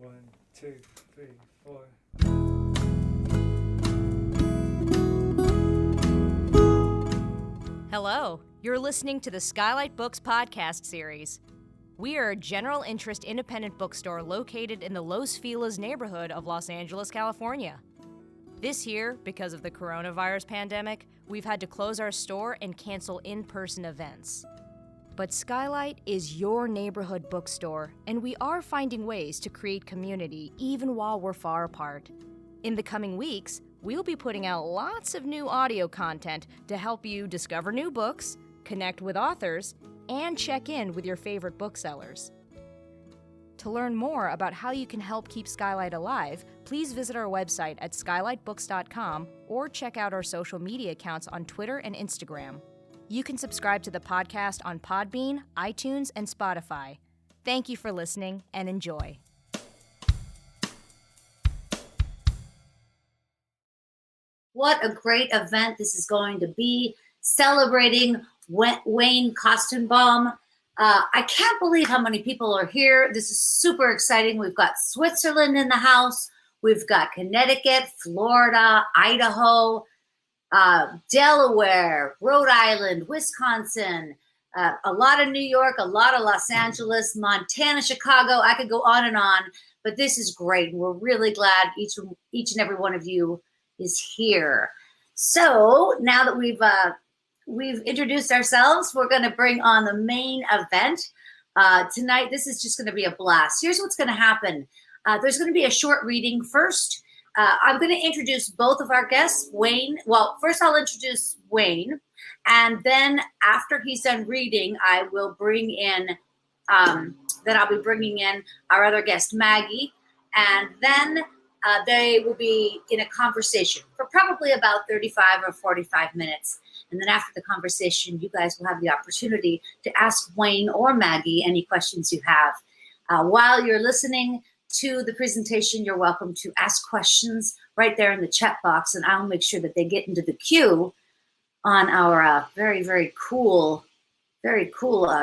1, 2, 3, 4. Hello, you're listening to the Skylight Books podcast series. We are a general interest independent bookstore located in the Los Feliz neighborhood of Los Angeles, California. This year, because of the coronavirus pandemic, we've had to close our store and cancel in-person events. But Skylight is your neighborhood bookstore, and we are finding ways to create community even while we're far apart. In the coming weeks, we'll be putting out lots of new audio content to help you discover new books, connect with authors, and check in with your favorite booksellers. To learn more about how you can help keep Skylight alive, please visit our website at skylightbooks.com or check out our social media accounts on Twitter and Instagram. You can subscribe to the podcast on Podbean, iTunes, and Spotify. Thank you for listening and enjoy. What a great event this is going to be, celebrating Wayne Koestenbaum. I can't believe how many people are here. This is super exciting. We've got Switzerland in the house. We've got Connecticut, Florida, Idaho, Delaware, Rhode Island, Wisconsin, a lot of New York, a lot of Los Angeles, Montana, Chicago. I could go on, but this is great. We're really glad each and every one of you is here. So now that we've introduced ourselves, we're going to bring on the main event tonight. This is just going to be a blast. Here's what's going to happen. There's going to be a short reading first. I'm going to introduce both of our guests, Wayne. Well, first I'll introduce Wayne, and then after he's done reading, I will bring in, I'll be bringing in our other guest, Maggie, and then they will be in a conversation for probably about 35 or 45 minutes. And then after the conversation, you guys will have the opportunity to ask Wayne or Maggie any questions you have. While you're listening to the presentation, you're welcome to ask questions right there in the chat box, and I'll make sure that they get into the queue on our very, very cool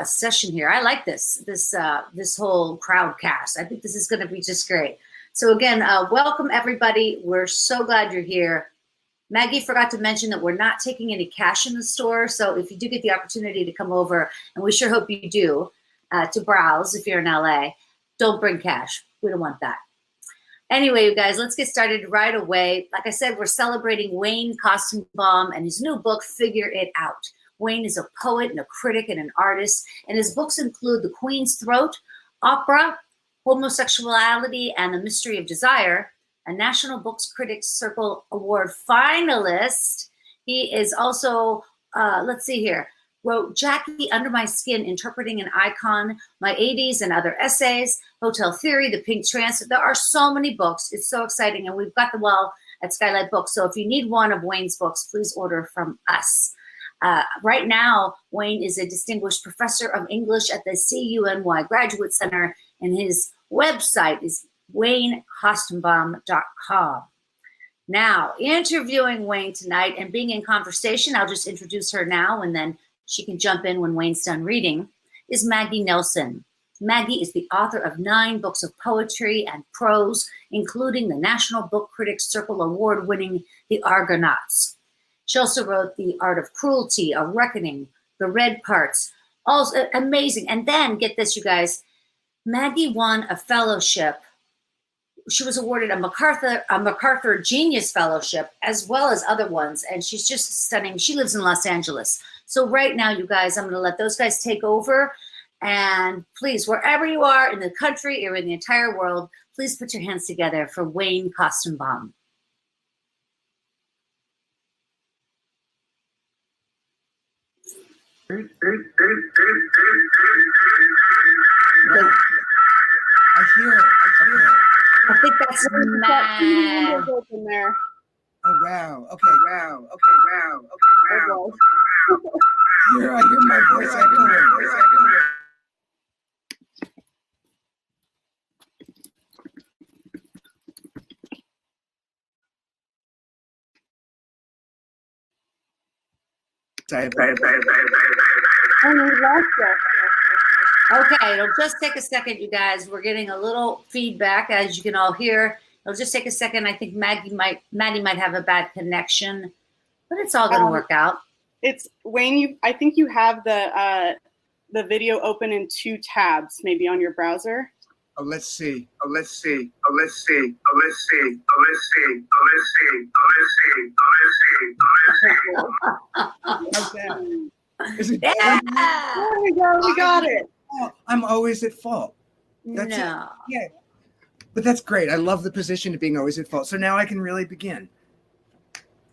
session here. I like this whole crowdcast. I think this is going to be just great. So again, welcome everybody. We're so glad you're here. Maggie forgot to mention that we're not taking any cash in the store. So if you do get the opportunity to come over, and we sure hope you do, to browse if you're in LA, don't bring cash. We don't want that. Anyway, you guys, let's get started right away. Like I said, we're celebrating Wayne Koestenbaum and his new book, Figure It Out. Wayne is a poet and a critic and an artist, and his books include The Queen's Throat, Opera, Homosexuality and the Mystery of Desire, a National Books Critics Circle Award finalist. He is also, wrote Jackie Under My Skin, Interpreting an Icon, My 80s and Other Essays, Hotel Theory, The Pink Transfer. There are so many books. It's so exciting, and we've got them all at Skylight Books. So if you need one of Wayne's books, please order from us. Right now, Wayne is a distinguished professor of English at the CUNY Graduate Center, and his website is waynekoestenbaum.com. Now, interviewing Wayne tonight and being in conversation, I'll just introduce her now, and then she can jump in when Wayne's done reading, is Maggie Nelson. Maggie is the author of 9 books of poetry and prose, including the National Book Critics Circle Award-winning The Argonauts. She also wrote The Art of Cruelty, A Reckoning, The Red Parts. Also amazing. And then, get this, you guys, Maggie won a fellowship. She was awarded a MacArthur Genius Fellowship, as well as other ones, and she's just stunning. She lives in Los Angeles. So right now, you guys, I'm going to let those guys take over. And please, wherever you are in the country or in the entire world, please put your hands together for Wayne Koestenbaum. I hear it. I think that's mad. Open there. Oh wow. Okay. Here, I hear my voice echoing. And we lost it. Okay, it'll just take a second, you guys. We're getting a little feedback, as you can all hear. It'll just take a second. I think Maddie might have a bad connection, but it's all going to work out. It's Wayne. I think you have the video open in 2 tabs, maybe on your browser. Oh, let's see. How's that? Is it? Yeah. There we go. We got it. Oh, I'm always at fault. That's No. it. Yeah. But that's great. I love the position of being always at fault. So now I can really begin.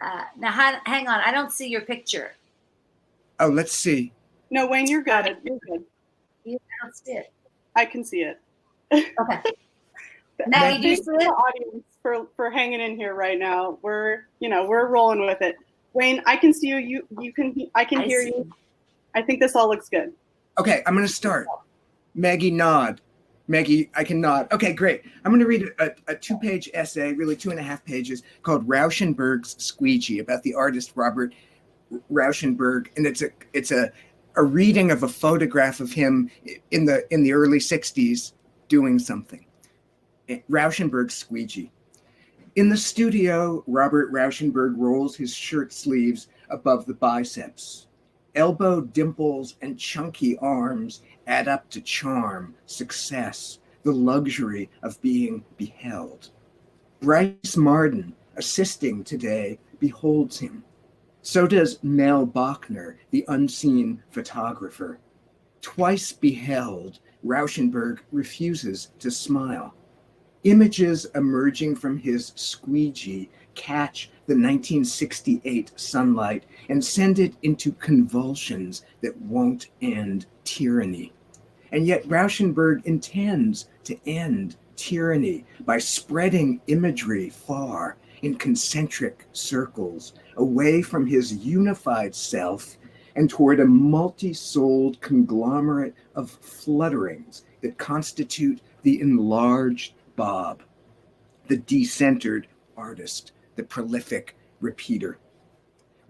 Now, hang on. I don't see your picture. Oh, let's see. No, Wayne, you're good. You're good. I don't see it. I can see it. Okay. Maggie, do you Thanks see to the it? audience for hanging in here right now. We're rolling with it. Wayne, I can see you. I can hear you. I think this all looks good. Okay, I'm going to start. Maggie, nod. Maggie, I can nod. Okay, great. I'm going to read a 2-page essay, really 2.5 pages, called Rauschenberg's Squeegee, about the artist Robert Rauschenberg, and it's a reading of a photograph of him in the early 60s doing something. Rauschenberg's Squeegee. In the studio, Robert Rauschenberg rolls his shirt sleeves above the biceps. Elbow dimples and chunky arms add up to charm, success, the luxury of being beheld. Bryce Marden, assisting today, beholds him. So does Mel Bachner, the unseen photographer. Twice beheld, Rauschenberg refuses to smile. Images emerging from his squeegee catch the 1968 sunlight and send it into convulsions that won't end tyranny. And yet Rauschenberg intends to end tyranny by spreading imagery far in concentric circles, away from his unified self and toward a multi-souled conglomerate of flutterings that constitute the enlarged Bob, the decentered artist, the prolific repeater.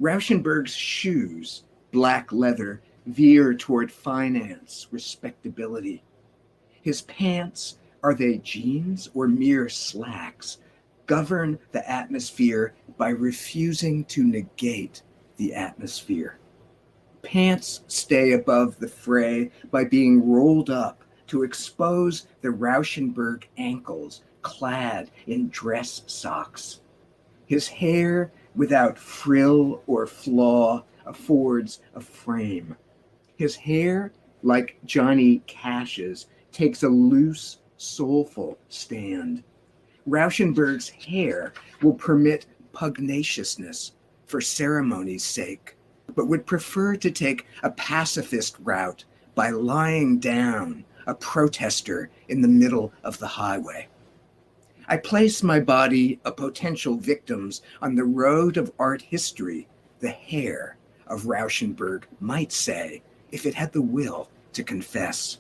Rauschenberg's shoes, black leather, veer toward finance, respectability. His pants, are they jeans or mere slacks, govern the atmosphere by refusing to negate the atmosphere. Pants stay above the fray by being rolled up to expose the Rauschenberg ankles clad in dress socks. His hair, without frill or flaw, affords a frame. His hair, like Johnny Cash's, takes a loose, soulful stand. Rauschenberg's hair will permit pugnaciousness for ceremony's sake, but would prefer to take a pacifist route by lying down, a protester in the middle of the highway. I place my body of potential victims on the road of art history, the hair of Rauschenberg might say, if it had the will to confess.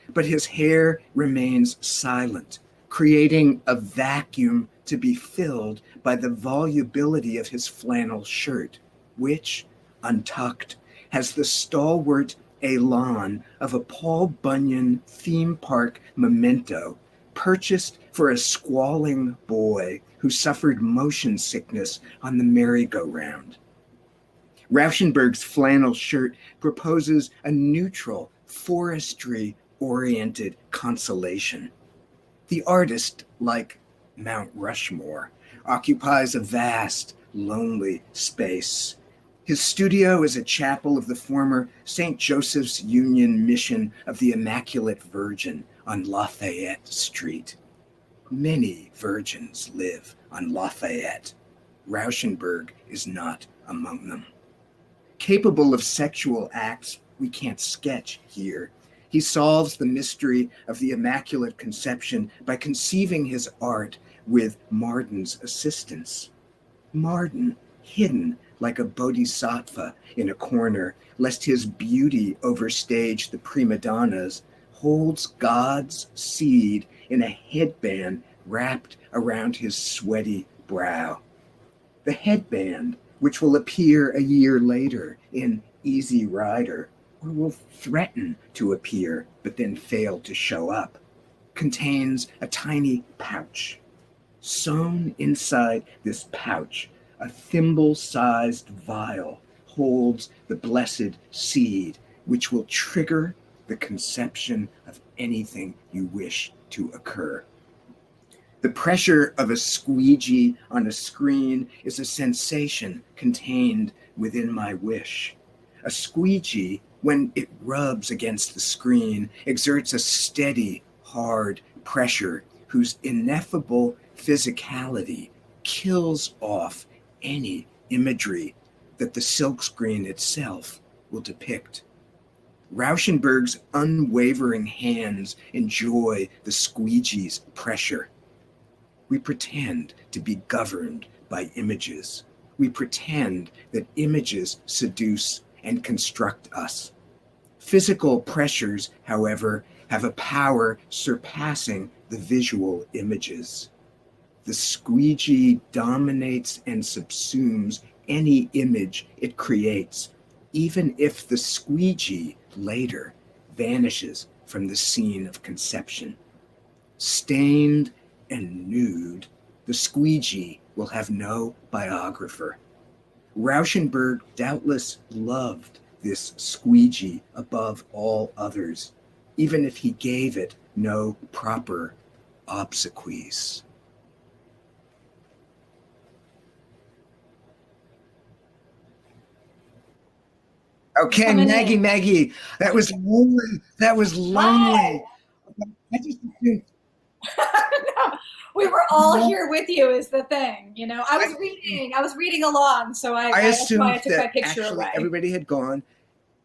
But his hair remains silent, creating a vacuum to be filled by the volubility of his flannel shirt, which, untucked, has the stalwart elan of a Paul Bunyan theme park memento purchased for a squalling boy who suffered motion sickness on the merry-go-round. Rauschenberg's flannel shirt proposes a neutral, forestry-oriented consolation. The artist, like Mount Rushmore, occupies a vast, lonely space. His studio is a chapel of the former St. Joseph's Union Mission of the Immaculate Virgin on Lafayette Street. Many virgins live on Lafayette. Rauschenberg is not among them. Capable of sexual acts we can't sketch here, he solves the mystery of the Immaculate Conception by conceiving his art with Marden's assistance. Marden, hidden like a bodhisattva in a corner, lest his beauty overstage the prima donnas, holds God's seed in a headband wrapped around his sweaty brow. The headband, which will appear a year later in Easy Rider, or will threaten to appear but then fail to show up, contains a tiny pouch. Sewn inside this pouch, a thimble-sized vial holds the blessed seed, which will trigger the conception of anything you wish to occur. The pressure of a squeegee on a screen is a sensation contained within my wish. A squeegee, when it rubs against the screen, exerts a steady, hard pressure whose ineffable physicality kills off any imagery that the silkscreen itself will depict. Rauschenberg's unwavering hands enjoy the squeegee's pressure. We pretend to be governed by images. We pretend that images seduce and construct us. Physical pressures, however, have a power surpassing the visual images. The squeegee dominates and subsumes any image it creates, even if the squeegee later vanishes from the scene of conception. Stained and nude, the squeegee will have no biographer. Rauschenberg doubtless loved this squeegee above all others, even if he gave it no proper obsequies. Okay, Maggie, that was lonely. That was lonely. I just assumed. No, we were all here with you is the thing, you know. I was reading along, so I assumed that's why I took that my picture actually away. everybody had gone,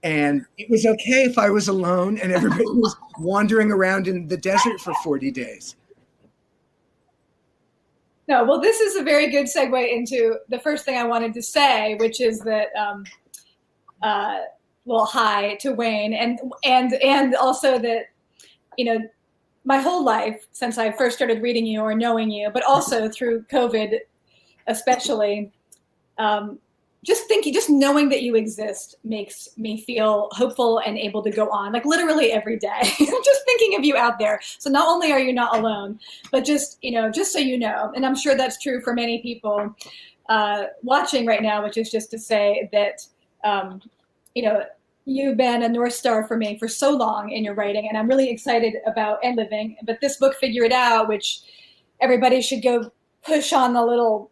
and it was okay if I was alone and everybody was wandering around in the desert for 40 days. No, well, this is a very good segue into the first thing I wanted to say, which is that well, hi to Wayne, and also that, you know, my whole life since I first started reading you or knowing you, but also through COVID, especially, just knowing that you exist makes me feel hopeful and able to go on, like literally every day. Just thinking of you out there. So not only are you not alone, but just so you know, and I'm sure that's true for many people watching right now, which is just to say that, you've been a North Star for me for so long in your writing, and I'm really excited about End Living. But this book, Figure It Out, which everybody should go push on the little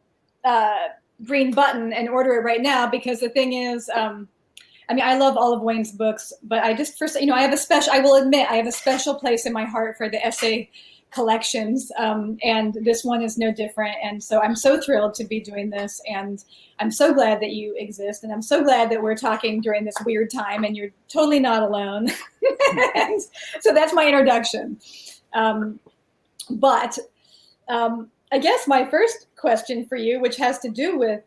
green button and order it right now, because the thing is, I love all of Wayne's books, but I will admit, I have a special place in my heart for the essay collections, and this one is no different. And so I'm so thrilled to be doing this, and I'm so glad that you exist, and I'm so glad that we're talking during this weird time and you're totally not alone. And so that's my introduction. But I guess my first question for you, which has to do with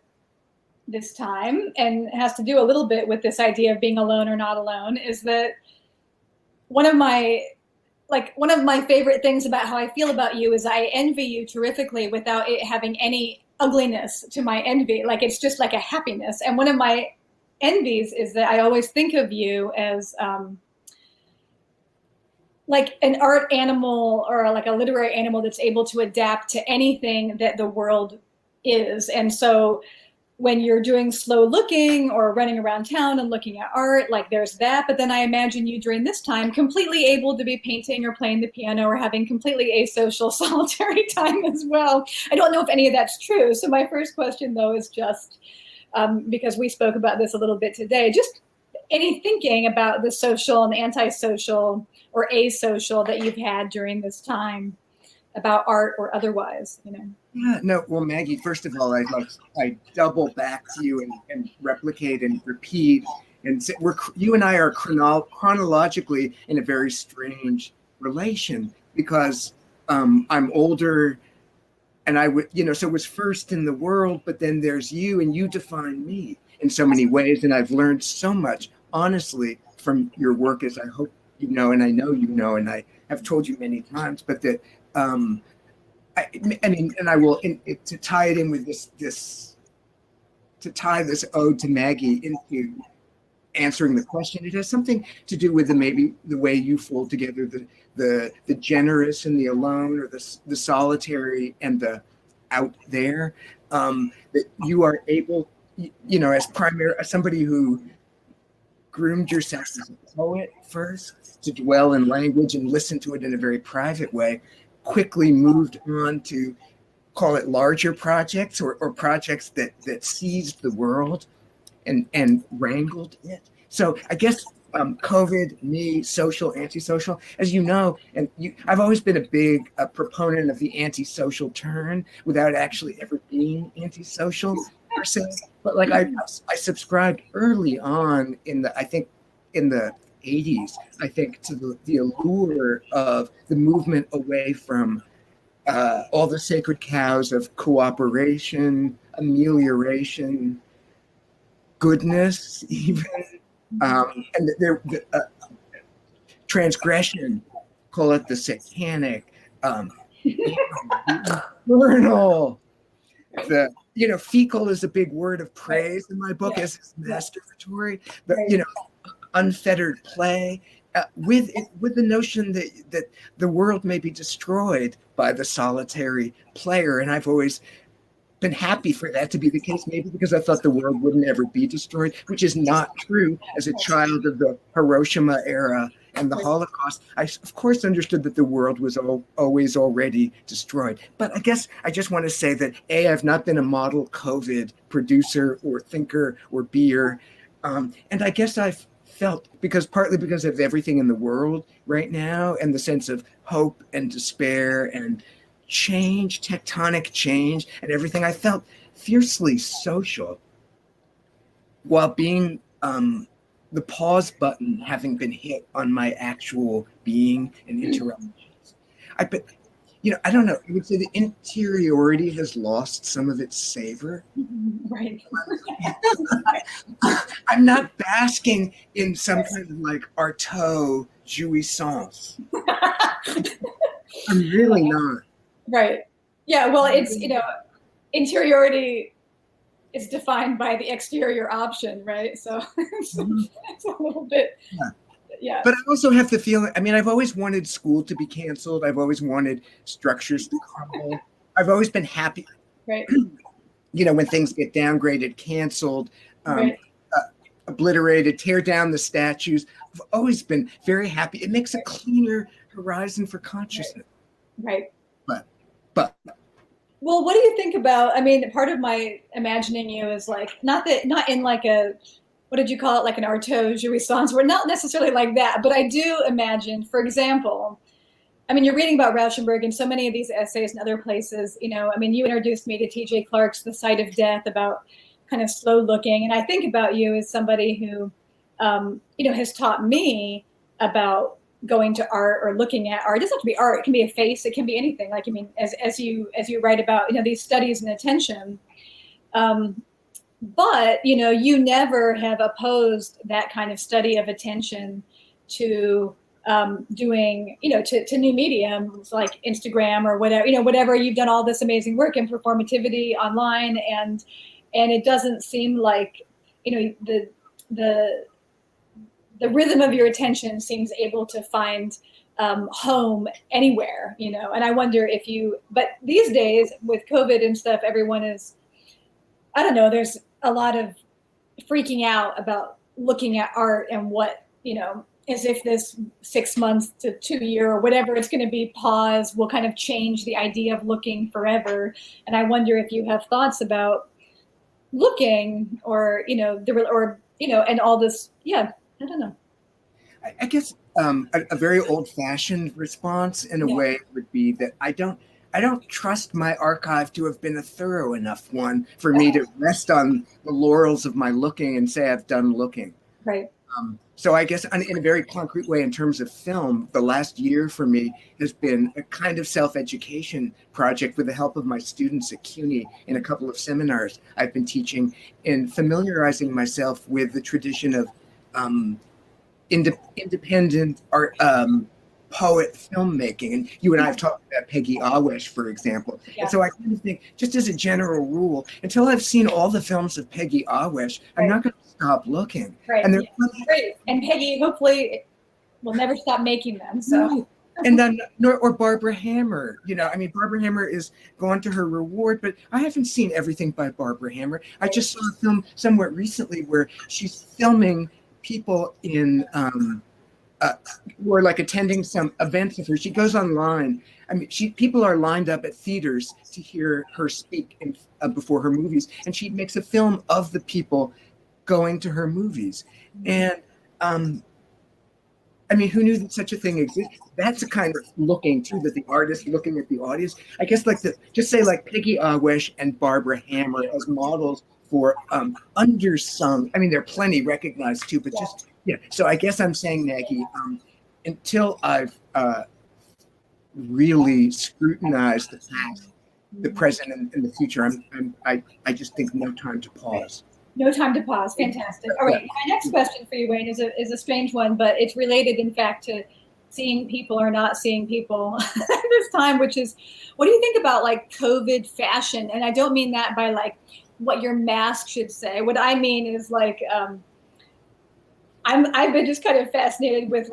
this time and has to do a little bit with this idea of being alone or not alone, is that one of my favorite things about how I feel about you is I envy you terrifically without it having any ugliness to my envy. Like, it's just like a happiness. And one of my envies is that I always think of you as like an art animal or like a literary animal that's able to adapt to anything that the world is. And so when you're doing slow looking or running around town and looking at art, like there's that. But then I imagine you during this time completely able to be painting or playing the piano or having completely asocial solitary time as well. I don't know if any of that's true. So my first question, though, is just because we spoke about this a little bit today, just any thinking about the social and antisocial or asocial that you've had during this time about art or otherwise, you know? Yeah, no, well, Maggie, first of all, I double back to you and replicate and repeat and say you and I are chronologically in a very strange relation, because I'm older and I would, so it was first in the world, but then there's you, and you define me in so many ways. And I've learned so much, honestly, from your work, as I hope you know, and I know you know, and I have told you many times, but that, I will, to tie it in with to tie this ode to Maggie into answering the question. It has something to do with maybe the way you fold together the generous and the alone, or the solitary and the out there. That you are able, as somebody who groomed yourself as a poet first, to dwell in language and listen to it in a very private way, quickly moved on to call it larger projects, or projects that seized the world and wrangled it. So I guess COVID, me, social, antisocial, as you know, I've always been a big proponent of the antisocial turn without actually ever being antisocial per se. But like I subscribed early on in the 80s, I think, to the allure of the movement away from all the sacred cows of cooperation, amelioration, goodness, even, and transgression, call it the satanic, infernal. Fecal is a big word of praise in my book, as is masturbatory. Unfettered play, with the notion that the world may be destroyed by the solitary player, and I've always been happy for that to be the case, maybe because I thought the world wouldn't ever be destroyed, which is not true. As a child of the Hiroshima era and the Holocaust, I of course understood that the world was always already destroyed. But I guess I just want to say that I've not been a model COVID producer or thinker or beer, and I guess I've felt, partly because of everything in the world right now and the sense of hope and despair and change, tectonic change and everything, I felt fiercely social while being the pause button having been hit on my actual being and interruptions. I don't know, I would say the interiority has lost some of its savor. Right. I'm not basking in some kind of like Artaud jouissance. I'm really not. Right. Yeah. Well, it's, interiority is defined by the exterior option, right? So it's a little bit, yeah. But I also have the feeling, I've always wanted school to be canceled. I've always wanted structures to crumble. I've always been happy, right? When things get downgraded, canceled, Right. Obliterated, tear down the statues. I've always been very happy. It makes a cleaner horizon for consciousness. Right. But well, what do you think about, part of my imagining you is like, not in like a, what did you call it? Like an Artaud jouissance. We're not necessarily like that, but I do imagine, for example, you're reading about Rauschenberg in so many of these essays and other places, you introduced me to T.J. Clark's The Sight of Death, about kind of slow looking. And I think about you as somebody who, has taught me about going to art or looking at art. It doesn't have to be art. It can be a face. It can be anything. Like, as you write about, these studies in attention, but, you never have opposed that kind of study of attention to doing, to new mediums like Instagram or whatever. You've done all this amazing work in performativity online, and it doesn't seem like, the rhythm of your attention seems able to find home anywhere, and I wonder but these days with COVID and stuff, everyone is, I don't know, there's a lot of freaking out about looking at art and what, as if this 6 months to 2 year or whatever it's going to be pause will kind of change the idea of looking forever. And I wonder if you have thoughts about looking or, and all this. Yeah, I don't know. I guess a very old-fashioned response in a way would be that I don't trust my archive to have been a thorough enough one for me to rest on the laurels of my looking and say I've done looking. Right. So I guess in a very concrete way, in terms of film, the last year for me has been a kind of self-education project with the help of my students at CUNY in a couple of seminars I've been teaching, in familiarizing myself with the tradition of independent art, poet filmmaking. And you and I have talked about Peggy Awish, for example. Yeah. And so I kind of think, just as a general rule, until I've seen all the films of Peggy Awish, I'm not going to stop looking. Right. And Great. And Peggy, hopefully, will never stop making them. So. And then, or Barbara Hammer, I mean, Barbara Hammer is gone to her reward, but I haven't seen everything by Barbara Hammer. I just saw a film somewhat recently where she's filming people in, who are like attending some events of her. She goes online. I mean, people are lined up at theaters to hear her speak before her movies, and she makes a film of the people going to her movies. And, I mean, who knew that such a thing exists? That's a kind of looking too, that the artist looking at the audience. I guess just say Peggy Awish and Barbara Hammer as models for undersung. I mean, there are plenty recognized too, but So I guess I'm saying, Maggie, until I've really scrutinized the past, the present, and the future, I just think no time to pause. No time to pause. Fantastic. All right. My next question for you, Wayne, is a strange one, but it's related, in fact, to seeing people or not seeing people at this time, which is, what do you think about COVID fashion? And I don't mean that by what your mask should say. What I mean is I've been just kind of fascinated with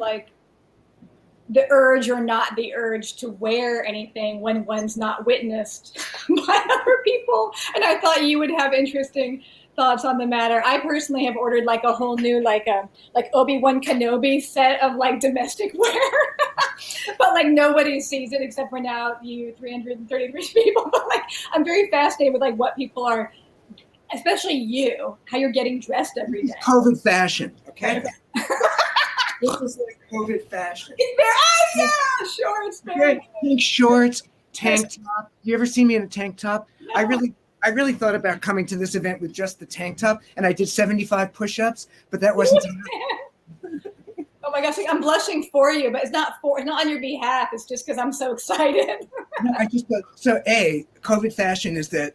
the urge or not the urge to wear anything when one's not witnessed by other people. And I thought you would have interesting thoughts on the matter. I personally have ordered a whole new Obi-Wan Kenobi set of domestic wear, but nobody sees it except for now you 333 people. But I'm very fascinated with what people are, especially you, how you're getting dressed every day. COVID fashion, okay? This is COVID fashion. It's very, shorts, pink shorts, tank top. You ever see me in a tank top? No. I really thought about coming to this event with just the tank top, and I did 75 push-ups, but that wasn't enough. Oh my gosh, I'm blushing for you, but it's not on your behalf. It's just because I'm so excited. No, I just thought, so COVID fashion is that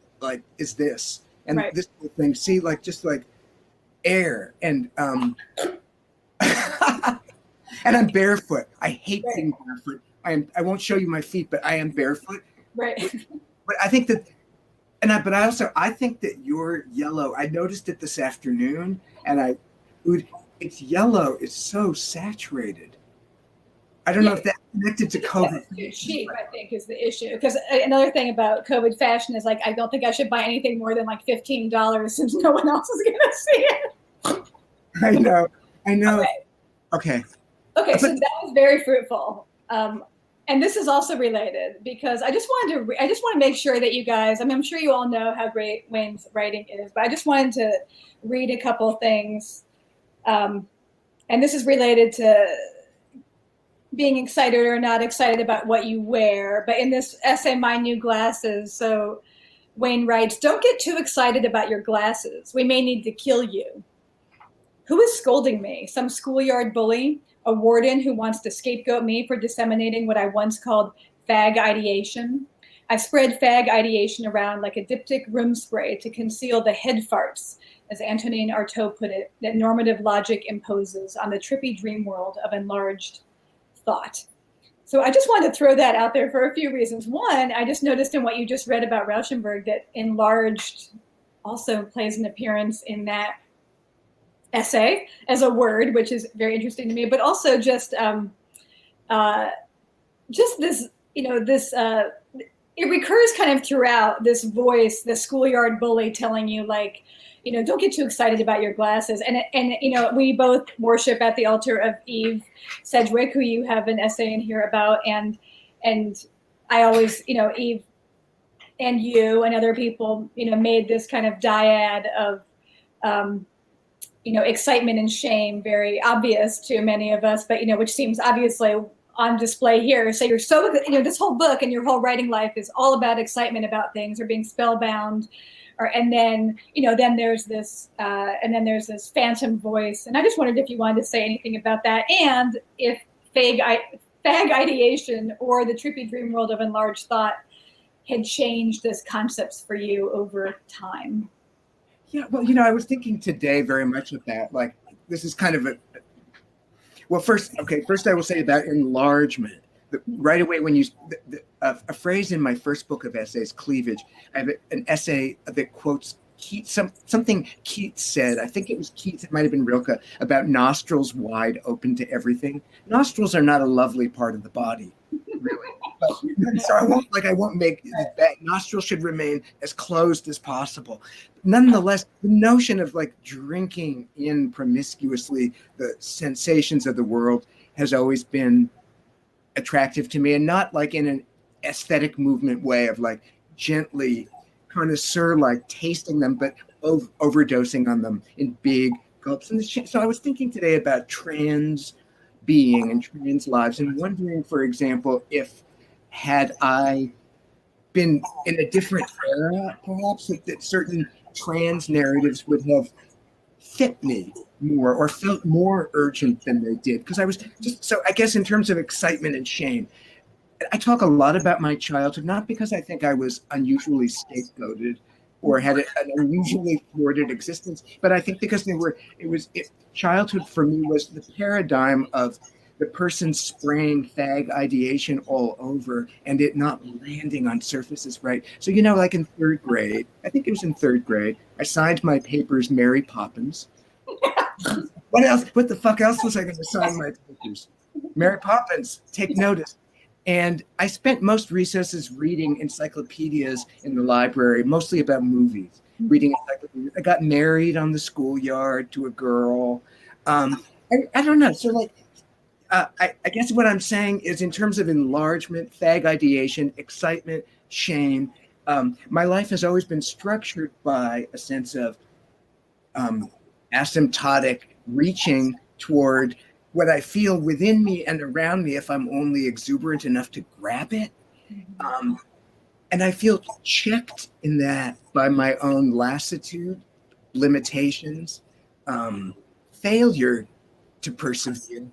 is this and right. This whole thing. See, just air and and I'm barefoot. I hate being barefoot. I won't show you my feet, but I am barefoot. Right. But I think that. I think that you're yellow. I noticed it this afternoon, and it's yellow. It's so saturated. I don't know if that's connected to COVID. It's cheap, I think, is the issue. Because another thing about COVID fashion is I don't think I should buy anything more than $15 since no one else is going to see it. I know. Okay. So that was very fruitful. And this is also related because I just want to make sure that you guys, I'm sure you all know how great Wayne's writing is, but I just wanted to read a couple things. And this is related to being excited or not excited about what you wear. But in this essay, My New Glasses, so Wayne writes, "Don't get too excited about your glasses. We may need to kill you. Who is scolding me? Some schoolyard bully? A warden who wants to scapegoat me for disseminating what I once called fag ideation? I spread fag ideation around like a diptych room spray to conceal the head farts, as Antonin Artaud put it, that normative logic imposes on the trippy dream world of enlarged thought." So I just wanted to throw that out there for a few reasons. One, I just noticed in what you just read about Rauschenberg that enlarged also plays an appearance in that essay as a word, which is very interesting to me, but also just this, it recurs kind of throughout, this voice, the schoolyard bully telling you don't get too excited about your glasses. And we both worship at the altar of Eve Sedgwick, who you have an essay in here about. And I always, Eve and you and other people, made this kind of dyad of, excitement and shame, very obvious to many of us, but, which seems obviously on display here. So you're so, this whole book and your whole writing life is all about excitement about things or being spellbound. And then there's this phantom voice. And I just wondered if you wanted to say anything about that. And if fag ideation or the trippy dream world of enlarged thought had changed those concepts for you over time. Yeah, well, I was thinking today very much of that. This is kind of Well, first I will say about enlargement. Right away, when a phrase in my first book of essays, Cleavage, I have an essay that quotes Keats, something Keats said. I think it was Keats, it might have been Rilke, about nostrils wide open to everything. Nostrils are not a lovely part of the body, really. So I won't make that. Nostrils should remain as closed as possible. Nonetheless, the notion of like drinking in promiscuously the sensations of the world has always been attractive to me, and not like in an aesthetic movement way of like gently connoisseur like tasting them, but overdosing on them in big gulps. And so I was thinking today about trans being and trans lives, and wondering, for example, if had I been in a different era, perhaps that certain trans narratives would have fit me more or felt more urgent than they did. Because I was just, so I guess in terms of excitement and shame, I talk a lot about my childhood, not because I think I was unusually scapegoated or had an unusually thwarted existence, but I think because childhood for me was the paradigm of the person spraying fag ideation all over and it not landing on surfaces right. So, like in third grade, I think it was in third grade, I signed my papers Mary Poppins. What else? What the fuck else was I going to sign my papers? Mary Poppins, take notice. And I spent most recesses reading encyclopedias in the library, mostly about movies, reading encyclopedias. I got married on the schoolyard to a girl. I don't know. So I guess what I'm saying is, in terms of enlargement, fag ideation, excitement, shame, my life has always been structured by a sense of asymptotic reaching toward what I feel within me and around me if I'm only exuberant enough to grab it. And I feel checked in that by my own lassitude, limitations, failure to persevere,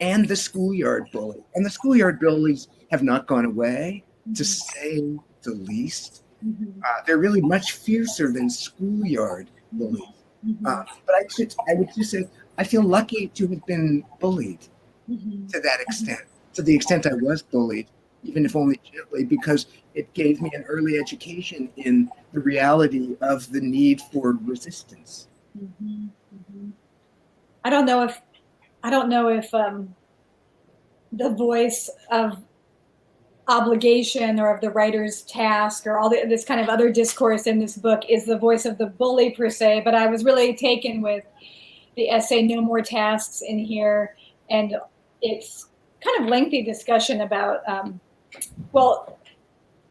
and the schoolyard bully. And the schoolyard bullies have not gone away, to say the least. They're really much fiercer than schoolyard bullies. But I would just say, I feel lucky to have been bullied to that extent, to the extent I was bullied, even if only gently, because it gave me an early education in the reality of the need for resistance. I don't know if the voice of obligation or of the writer's task or all this kind of other discourse in this book is the voice of the bully per se, but I was really taken with the essay No More Tasks in here, and it's kind of lengthy discussion about,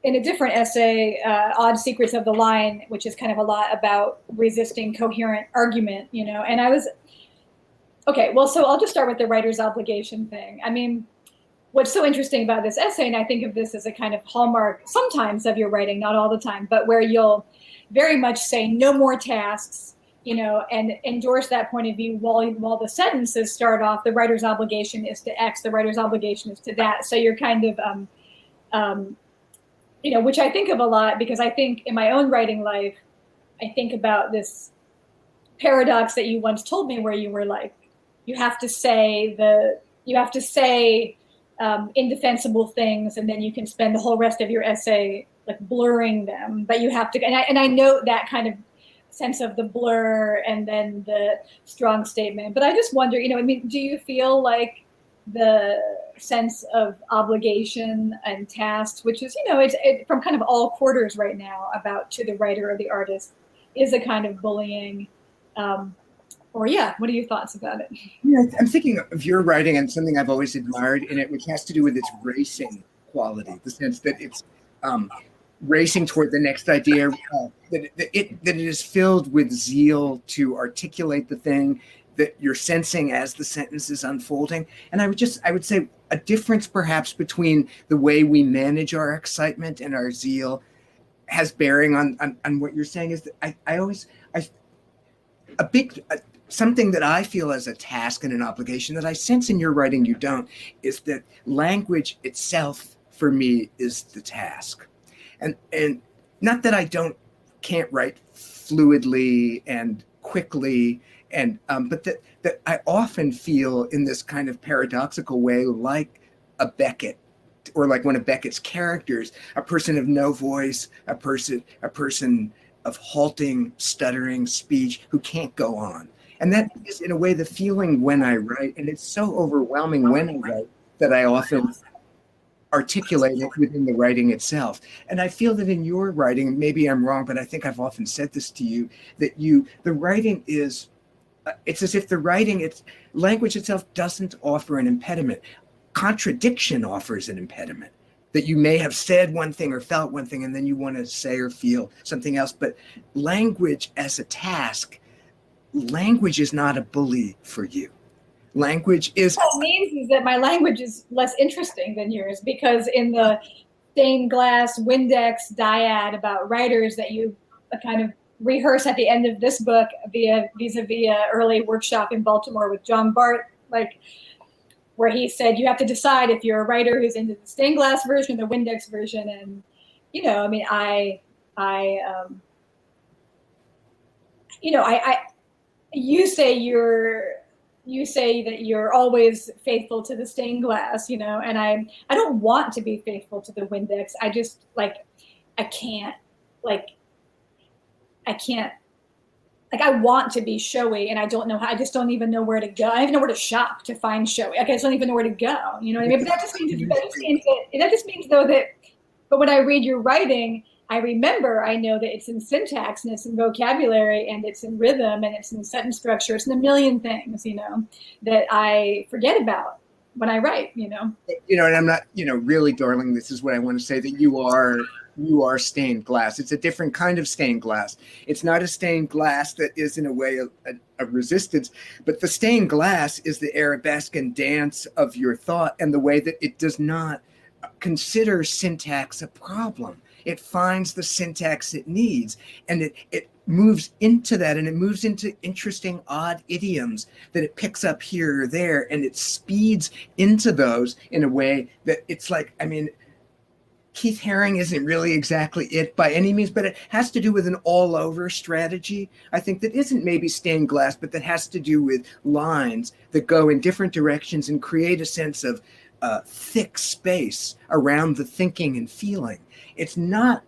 in a different essay, Odd Secrets of the Line, which is kind of a lot about resisting coherent argument, and I was, so I'll just start with the writer's obligation thing. I mean, what's so interesting about this essay, and I think of this as a kind of hallmark sometimes of your writing, not all the time, but where you'll very much say no more tasks, and endorse that point of view while the sentences start off, the writer's obligation is to X, the writer's obligation is to that. So you're kind of, which I think of a lot, because I think in my own writing life, I think about this paradox that you once told me, where you were like, you have to say indefensible things, and then you can spend the whole rest of your essay like blurring them, but you have to, and I know that kind of sense of the blur and then the strong statement. But I just wonder, do you feel like the sense of obligation and tasks, which is, it's from kind of all quarters right now about to the writer or the artist, is a kind of bullying? What are your thoughts about it? Yeah, I'm thinking of your writing and something I've always admired in it, which has to do with its racing quality, the sense that it's racing toward the next idea, that it is filled with zeal to articulate the thing that you're sensing as the sentence is unfolding. And I would say a difference perhaps between the way we manage our excitement and our zeal has bearing on what you're saying, is that something that I feel as a task and an obligation that I sense in your writing you don't, is that language itself for me is the task. And not that I can't write fluidly and quickly And but that I often feel in this kind of paradoxical way, like a Beckett, or like one of Beckett's characters, a person of no voice, a person of halting, stuttering speech who can't go on. And that is, in a way, the feeling when I write, and it's so overwhelming when I write that I often articulate it within the writing itself. And I feel that in your writing, maybe I'm wrong, but I think I've often said this to you, that the writing is, it's as if the writing, language itself doesn't offer an impediment. Contradiction offers an impediment, that you may have said one thing or felt one thing, and then you want to say or feel something else. But language as a task, language is not a bully for you. Language is... What it means is that my language is less interesting than yours, because in the stained glass Windex dyad about writers that you kind of rehearse at the end of this book vis-a-vis early workshop in Baltimore with John Bart, like, where he said you have to decide if you're a writer who's into the stained glass version or the Windex version. And, you know, I mean, you say that you're always faithful to the stained glass, you know, and I don't want to be faithful to the Windex. I just, like, I want to be showy, and I don't know how. I just don't even know where to go. I don't even know where to shop to find showy. Like, I just don't even know where to go. You know what I mean? But that just means though that. But when I read your writing, I know that it's in syntax and it's in vocabulary and it's in rhythm and it's in sentence structure. It's in a million things, you know, that I forget about when I write. You know. You know, and I'm not, you know, really, darling. This is what I want to say, that you are stained glass. It's a different kind of stained glass. It's not a stained glass that is, in a way, a resistance, but the stained glass is the arabesque dance of your thought, and the way that it does not consider syntax a problem. It finds the syntax it needs, and it moves into that, and it moves into interesting, odd idioms that it picks up here or there, and it speeds into those in a way that it's like, I mean, Keith Haring isn't really exactly it by any means, but it has to do with an all-over strategy, I think, that isn't maybe stained glass, but that has to do with lines that go in different directions and create a sense of thick space around the thinking and feeling. It's not,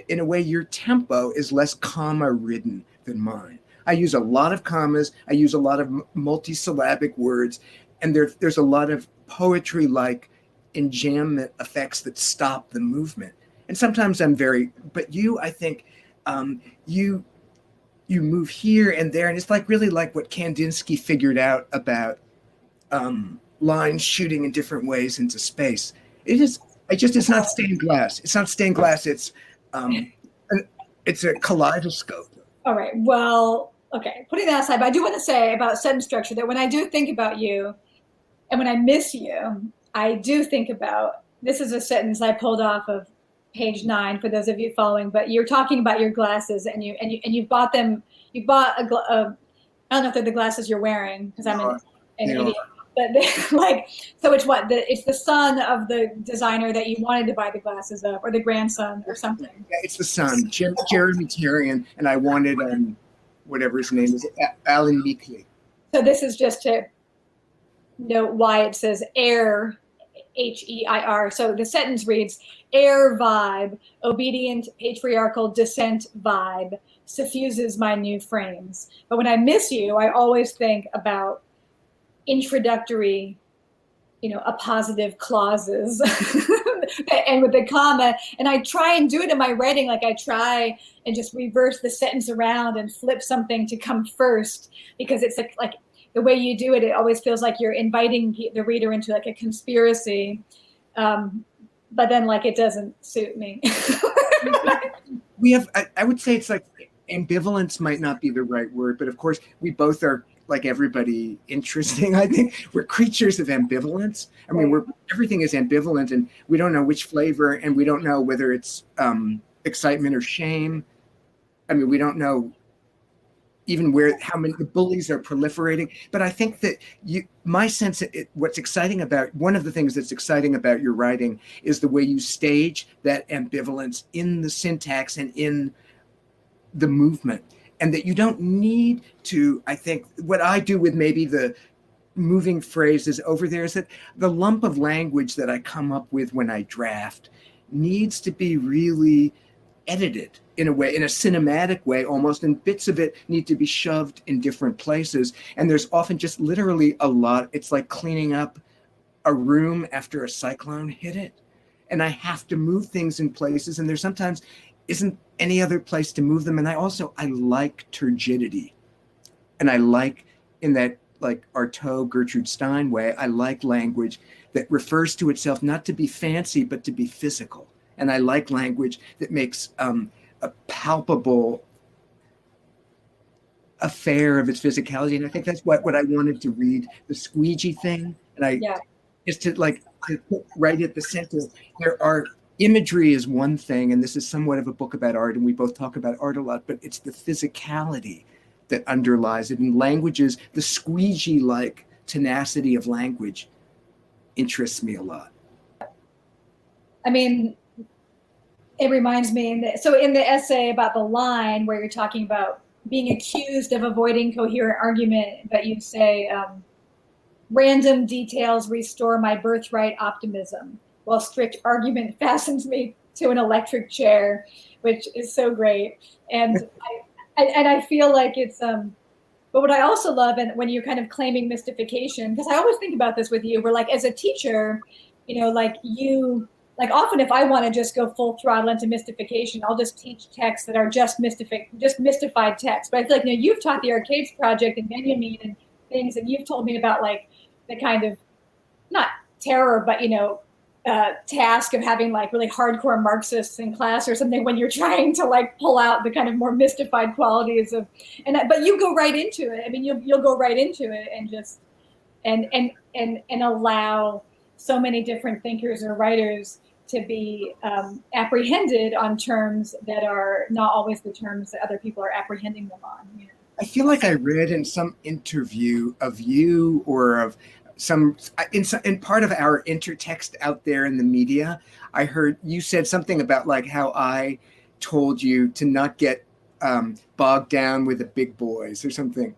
in a way, your tempo is less comma-ridden than mine. I use a lot of commas, I use a lot of multisyllabic words, and there's a lot of poetry-like enjambment effects that stop the movement. And sometimes but you, I think, you move here and there, and it's like really like what Kandinsky figured out about lines shooting in different ways into space. It's not stained glass. It's not stained glass. It's a kaleidoscope. All right. Well, okay. Putting that aside, but I do want to say about sentence structure that when I do think about you and when I miss you, I do think about, this is a sentence I pulled off of page 9 for those of you following, but you're talking about your glasses and you bought them. You bought I don't know if they're the glasses you're wearing, because I'm an idiot. But so it's it's the son of the designer that you wanted to buy the glasses of, or the grandson or something. Yeah, it's the son, Jeremy Tarian, and I wanted whatever his name is, Alan Meekley. So this is just to note why it says air, H-E-I-R. So the sentence reads, air vibe, obedient patriarchal descent vibe, suffuses my new frames. But when I miss you, I always think about introductory, appositive clauses and with the comma. And I try and do it in my writing. Like I try and just reverse the sentence around and flip something to come first, because it's like the way you do it, it always feels like you're inviting the reader into like a conspiracy. But then it doesn't suit me. I would say it's like ambivalence might not be the right word, but of course we both are, like everybody, interesting. I think we're creatures of ambivalence. I mean, everything is ambivalent, and we don't know which flavor, and we don't know whether it's excitement or shame. I mean, we don't know even how many the bullies are proliferating. But I think that my sense of one of the things that's exciting about your writing is the way you stage that ambivalence in the syntax and in the movement. and that you don't need to, I think, what I do with maybe the moving phrases over there is that the lump of language that I come up with when I draft needs to be really edited in a way, in a cinematic way almost, and bits of it need to be shoved in different places. And there's often just literally a lot. It's like cleaning up a room after a cyclone hit it. And I have to move things in places, and there sometimes isn't any other place to move them. And I like turgidity. And I like, in that like Artaud, Gertrude Stein way, I like language that refers to itself not to be fancy, but to be physical. And I like language that makes a palpable affair of its physicality. And I think that's what I wanted to read, the squeegee thing. And is to put right at the center. There are imagery is one thing, and this is somewhat of a book about art, and we both talk about art a lot, but it's the physicality that underlies it. And languages, the squeegee-like tenacity of language interests me a lot. I mean, it reminds me, so in the essay about the line where you're talking about being accused of avoiding coherent argument, but you say, random details restore my birthright optimism, while strict argument fastens me to an electric chair, which is so great. And I feel like it's, but what I also love, and when you're kind of claiming mystification, because I always think about this with you, where like as a teacher, often if I want to just go full throttle into mystification, I'll just teach texts that are just mystified texts. But I feel like, you've taught the Arcades Project and Benjamin and things, and you've told me about like the kind of, not terror, but, task of having like really hardcore Marxists in class or something when you're trying to like pull out the kind of more mystified qualities of, but you go right into it. I mean, you'll go right into it and just, and allow so many different thinkers or writers to be apprehended on terms that are not always the terms that other people are apprehending them on. I feel like I read in some interview of you or of in part of our intertext out there in the media, I heard you said something about like how I told you to not get bogged down with the big boys or something.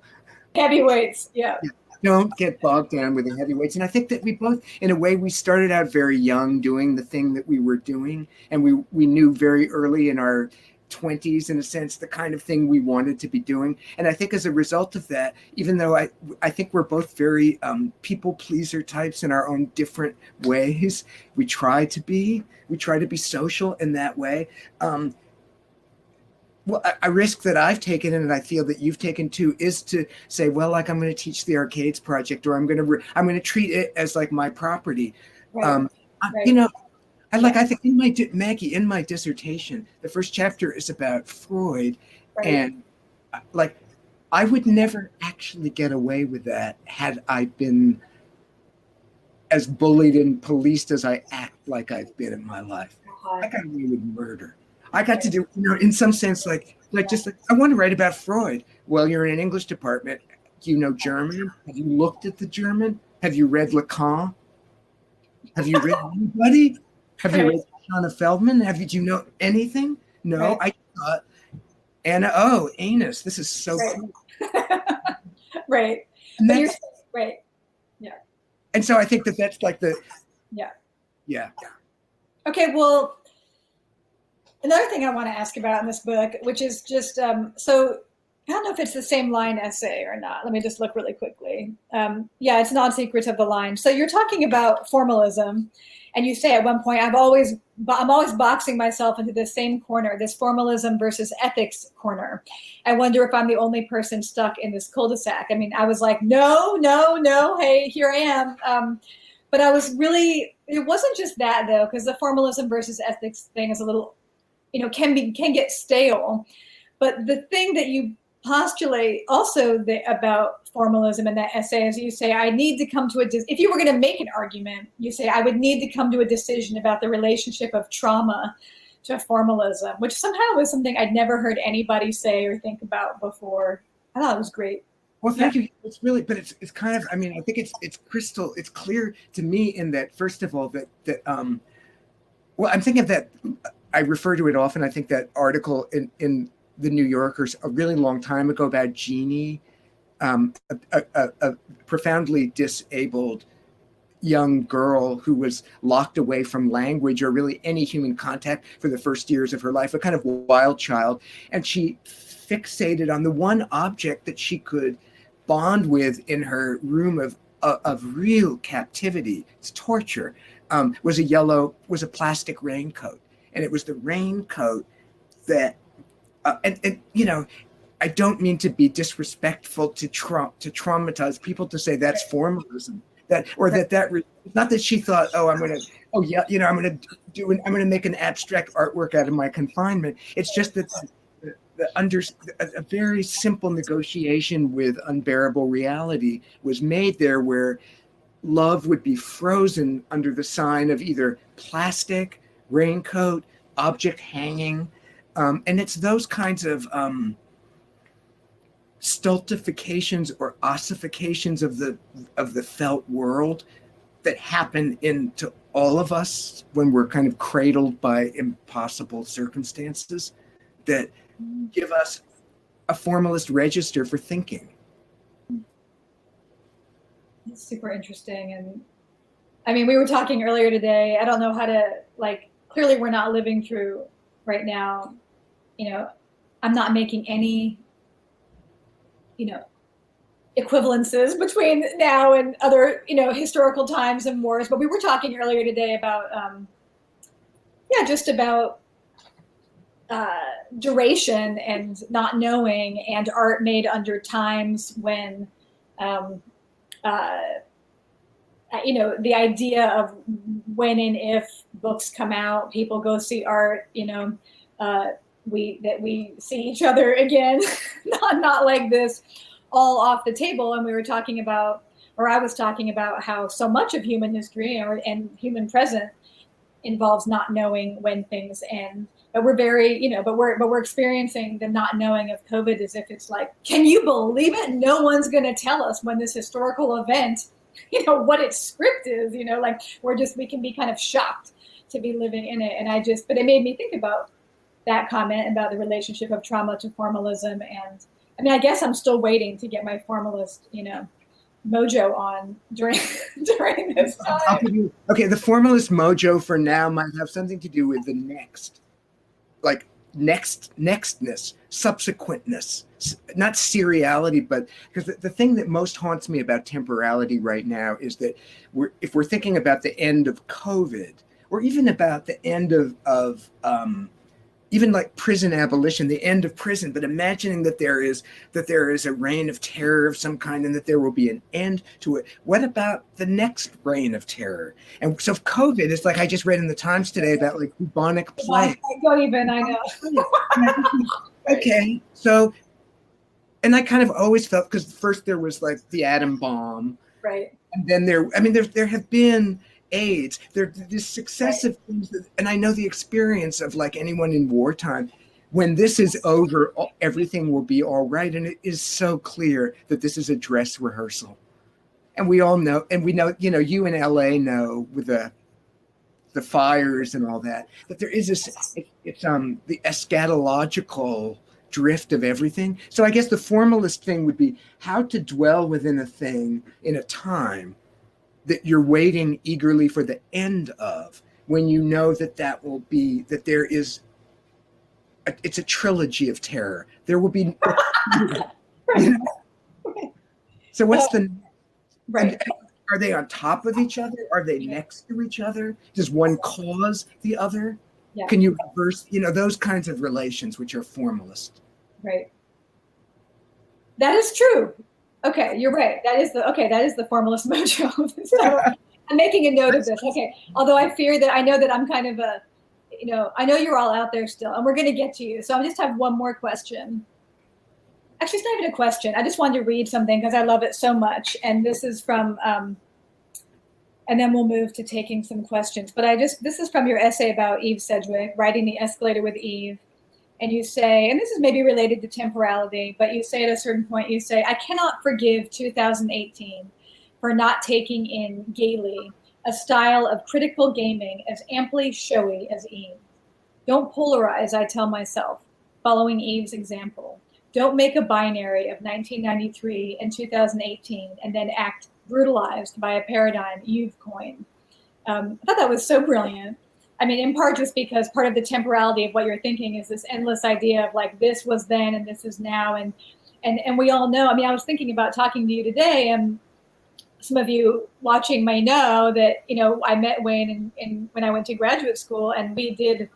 Heavyweights, yeah. Don't get bogged down with the heavyweights. And I think that we both, in a way, we started out very young doing the thing that we were doing. And we knew very early in our 20s, in a sense, the kind of thing we wanted to be doing. And I think as a result of that, even though I think we're both very people pleaser types in our own different ways, we try to be social in that way. Well, a risk that I've taken, and I feel that you've taken too, is to say, well, like I'm going to teach the Arcades Project, or I'm going to treat it as like my property. Right. I think in my dissertation, the first chapter is about Freud, right. And like I would never actually get away with that had I been as bullied and policed as I act like I've been in my life. I got away with murder. I got to do, in some sense, I want to write about Freud. Well, you're in an English department. Do you know German? Have you looked at the German? Have you read Lacan? Have you read anybody? Have you read Shauna Feldman? Do you know anything? No, I thought, anus. This is so cool. Right. And right. Yeah. And so I think that's like the. Yeah. Yeah. Okay, well, another thing I want to ask about in this book, which is just, so I don't know if it's the same line essay or not. Let me just look really quickly. It's Non-Secrets of the Line. So you're talking about formalism, and you say at one point, I'm always boxing myself into the same corner, this formalism versus ethics corner. I wonder if I'm the only person stuck in this cul-de-sac. I mean, I was like, no, hey, here I am. But I was really, it wasn't just that though, because the formalism versus ethics thing is a little, can get stale. But the thing that you postulate also about formalism in that essay is you say, I need to come to if you were going to make an argument, you say, I would need to come to a decision about the relationship of trauma to formalism, which somehow was something I'd never heard anybody say or think about before. I thought it was great. Well, thank you. It's really, but it's kind of, I mean, I think it's clear to me in that, first of all, I'm thinking of that, I refer to it often. I think that article in the New Yorkers a really long time ago about Jeannie, a profoundly disabled young girl who was locked away from language or really any human contact for the first years of her life, a kind of wild child. And she fixated on the one object that she could bond with in her room of real captivity, it's torture, was a plastic raincoat. And it was the raincoat that, and you know, I don't mean to be disrespectful to traumatize people to say that's formalism. Not that she thought, I'm going to make an abstract artwork out of my confinement. It's just that a very simple negotiation with unbearable reality was made there, where love would be frozen under the sign of either plastic, raincoat, object hanging. And it's those kinds of stultifications or ossifications of the felt world that happen into all of us when we're kind of cradled by impossible circumstances that give us a formalist register for thinking. It's super interesting. And I mean, we were talking earlier today, I don't know how to, clearly we're not living through right now, I'm not making any equivalences between now and other, historical times and wars. But we were talking earlier today about, just about duration and not knowing, and art made under times when, the idea of when and if books come out, people go see art, we see each other again, not like this, all off the table. And we were talking about, or I was talking about, how so much of human history and human present involves not knowing when things end. But we're very, but we're experiencing the not knowing of COVID as if it's like, can you believe it? No one's going to tell us when this historical event, what its script is. We can be kind of shocked to be living in it. And but it made me think about that comment about the relationship of trauma to formalism. And I mean, I guess I'm still waiting to get my formalist, mojo on during this time. Okay, the formalist mojo for now might have something to do with the nextness, subsequentness, not seriality, but because the thing that most haunts me about temporality right now is that if we're thinking about the end of COVID, or even about the end of even like prison abolition, the end of prison, but imagining that there is a reign of terror of some kind and that there will be an end to it. What about the next reign of terror? And so COVID, it's like I just read in the Times today about like bubonic plague. I know. Okay, so, and I kind of always felt, because first there was like the atom bomb. Right. And then there have been AIDS, there's successive things and I know the experience of like anyone in wartime, when this is over, everything will be all right. And it is so clear that this is a dress rehearsal. And we all know, and we know, you in LA know with the fires and all that there is this, it's the eschatological drift of everything. So I guess the formalist thing would be how to dwell within a thing in a time that you're waiting eagerly for the end of, when you know that there is, it's a trilogy of terror. There will be, So what's right? Are they on top of each other? Are they next to each other? Does one cause the other? Yeah. Can you reverse, those kinds of relations which are formalist? Right. That is true. Okay, you're right. That is the formalist mojo. So I'm making a note of this. Okay. Although I know that I'm kind of I know you're all out there still, and we're going to get to you. So I just have one more question. Actually, it's not even a question. I just wanted to read something because I love it so much. And this is from, and then we'll move to taking some questions. But this is from your essay about Eve Sedgwick, Riding the Escalator with Eve. And you say, and this is maybe related to temporality, but you say at a certain point, you say, I cannot forgive 2018 for not taking in gaily a style of critical gaming as amply showy as Eve. Don't polarize, I tell myself. following Eve's example. Don't make a binary of 1993 and 2018 and then act brutalized by a paradigm you've coined. I thought that was so brilliant. I mean, in part just because part of the temporality of what you're thinking is this endless idea of like, this was then and this is now. And we all know, I mean, I was thinking about talking to you today, and some of you watching may know that, you know, I met Wayne when I went to graduate school, and we did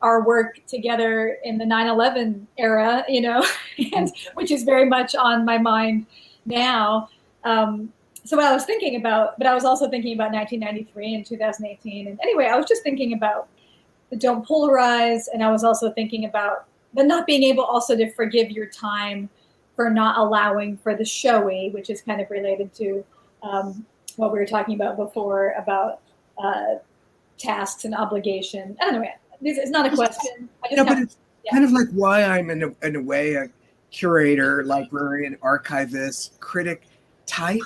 our work together in the 9/11 era, you know, and which is very much on my mind now. So what I was thinking about, but I was also thinking about 1993 and 2018. And anyway, I was just thinking about the don't polarize. And I was also thinking about the not being able also to forgive your time for not allowing for the showy, which is kind of related to what we were talking about before about tasks and obligation. I don't know. It's not a question. I just but it's kind of like why I'm in a way a curator, librarian, archivist, critic type,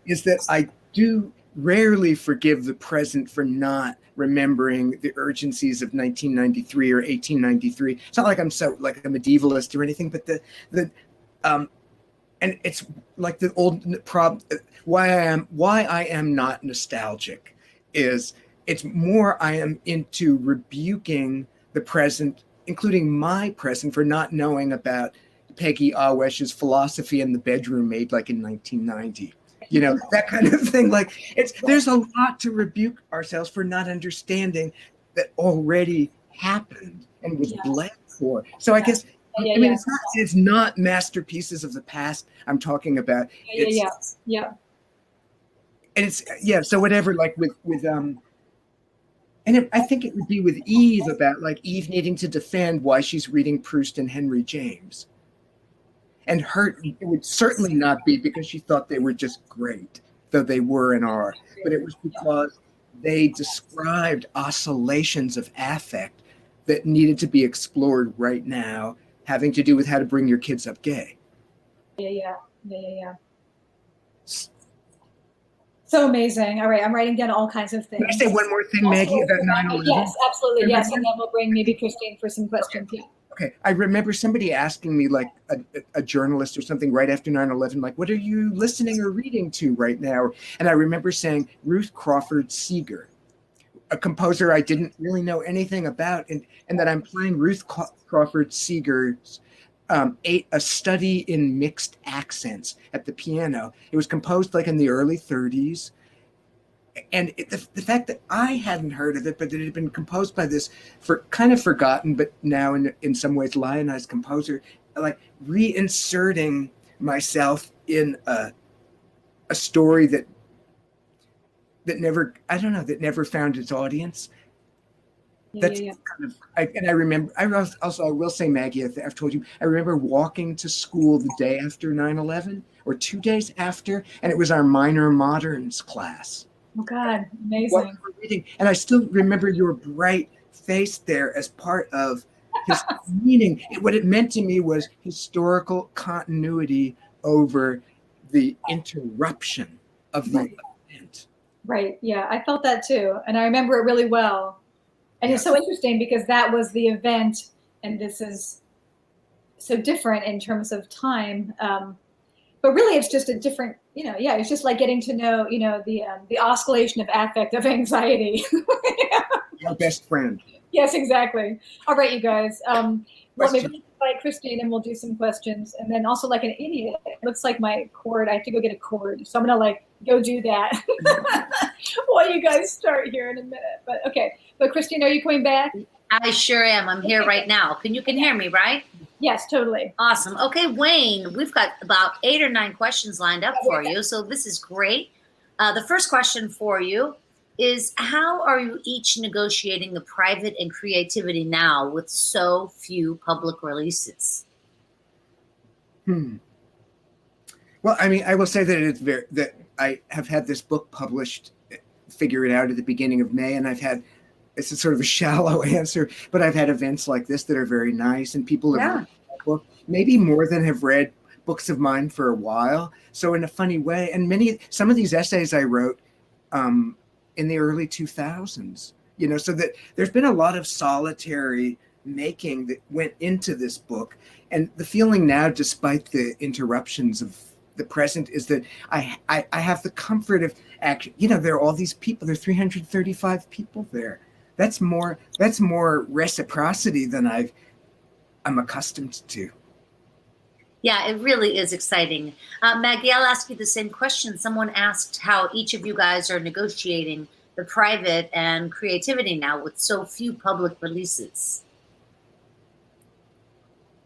is that I do rarely forgive the present for not remembering the urgencies of 1993 or 1893. It's not like I'm so like a medievalist or anything, but and it's like the old problem. Why I am not nostalgic is it's more I am into rebuking the present, including my present, for not knowing about Peggy Awesh's philosophy in the bedroom made like in 1990. You know, that kind of thing. Like there's a lot to rebuke ourselves for not understanding that already happened and was bled for. So I guess it's not masterpieces of the past I'm talking about. Yeah. And it's so whatever, like with I think it would be with Eve about like Eve needing to defend why she's reading Proust and Henry James. And it would certainly not be because she thought they were just great, though they were and are. But it was because they described oscillations of affect that needed to be explored right now, having to do with how to bring your kids up gay. Yeah. So amazing. All right, I'm writing down all kinds of things. Can I say one more thing, Maggie, about 9/11? Yes, absolutely. Yes, and then we'll bring maybe Christine for some questions. Okay, I remember somebody asking me, like a journalist or something right after 9/11, like, what are you listening or reading to right now? And I remember saying Ruth Crawford Seeger, a composer I didn't really know anything about, and that I'm playing Ruth Crawford Seeger's a study in mixed accents at the piano. It was composed like in the early 30s. And the fact that I hadn't heard of it, but that it had been composed by this kind of forgotten, but now in some ways lionized composer, like reinserting myself in a story that never found its audience. That's kind of, I remember, I will say, Maggie, I've told you, I remember walking to school the day after 9/11 or 2 days after, and it was our minor moderns class. Oh God, amazing. Reading. And I still remember your bright face there as part of his meaning. What it meant to me was historical continuity over the interruption of the event. Right, yeah, I felt that too. And I remember it really well. And it's so interesting because that was the event, and this is so different in terms of time. But really, it's just a different, it's just like getting to know, the oscillation of affect, of anxiety. Your best friend. Yes, exactly. All right, you guys. Well, maybe invite Christine and we'll do some questions. And then also like an idiot, it looks like my cord, I have to go get a cord. So I'm going to go do that while you guys start here in a minute. But okay. But Christine, are you coming back? I sure am. I'm here right now. You can hear me, right? Yes, totally. Awesome. Okay, Wayne, we've got about 8 or 9 questions lined up for you. So this is great. The first question for you is, how are you each negotiating the private and creativity now with so few public releases? Well, I mean, I will say that that I have had this book published, Figure It Out, at the beginning of May, and it's a sort of a shallow answer, but I've had events like this that are very nice, and people have read that book, maybe more than have read books of mine for a while. So in a funny way, and some of these essays I wrote in the early 2000s, so that there's been a lot of solitary making that went into this book. And the feeling now, despite the interruptions of the present, is that I have the comfort of action. There are all these people. There are 335 people there. That's more reciprocity than I'm accustomed to. Yeah, it really is exciting. Maggie, I'll ask you the same question. Someone asked how each of you guys are negotiating the private and creativity now with so few public releases.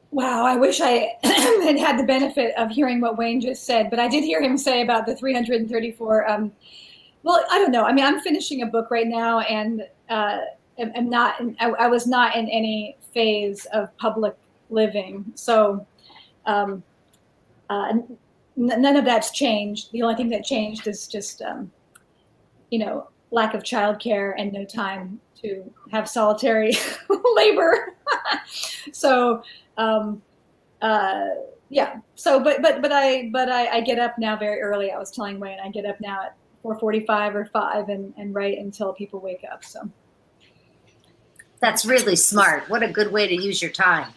Wow, I wish I had the benefit of hearing what Wayne just said, but I did hear him say about the 334. Well, I don't know. I mean, I'm finishing a book right now, and I was not in any phase of public living, so none of that's changed. The only thing that changed is just lack of childcare and no time to have solitary labor. So yeah. So but I get up now very early. I was telling Wayne I get up now at 4:45 or 5 and write until people wake up. So that's really smart. What a good way to use your time.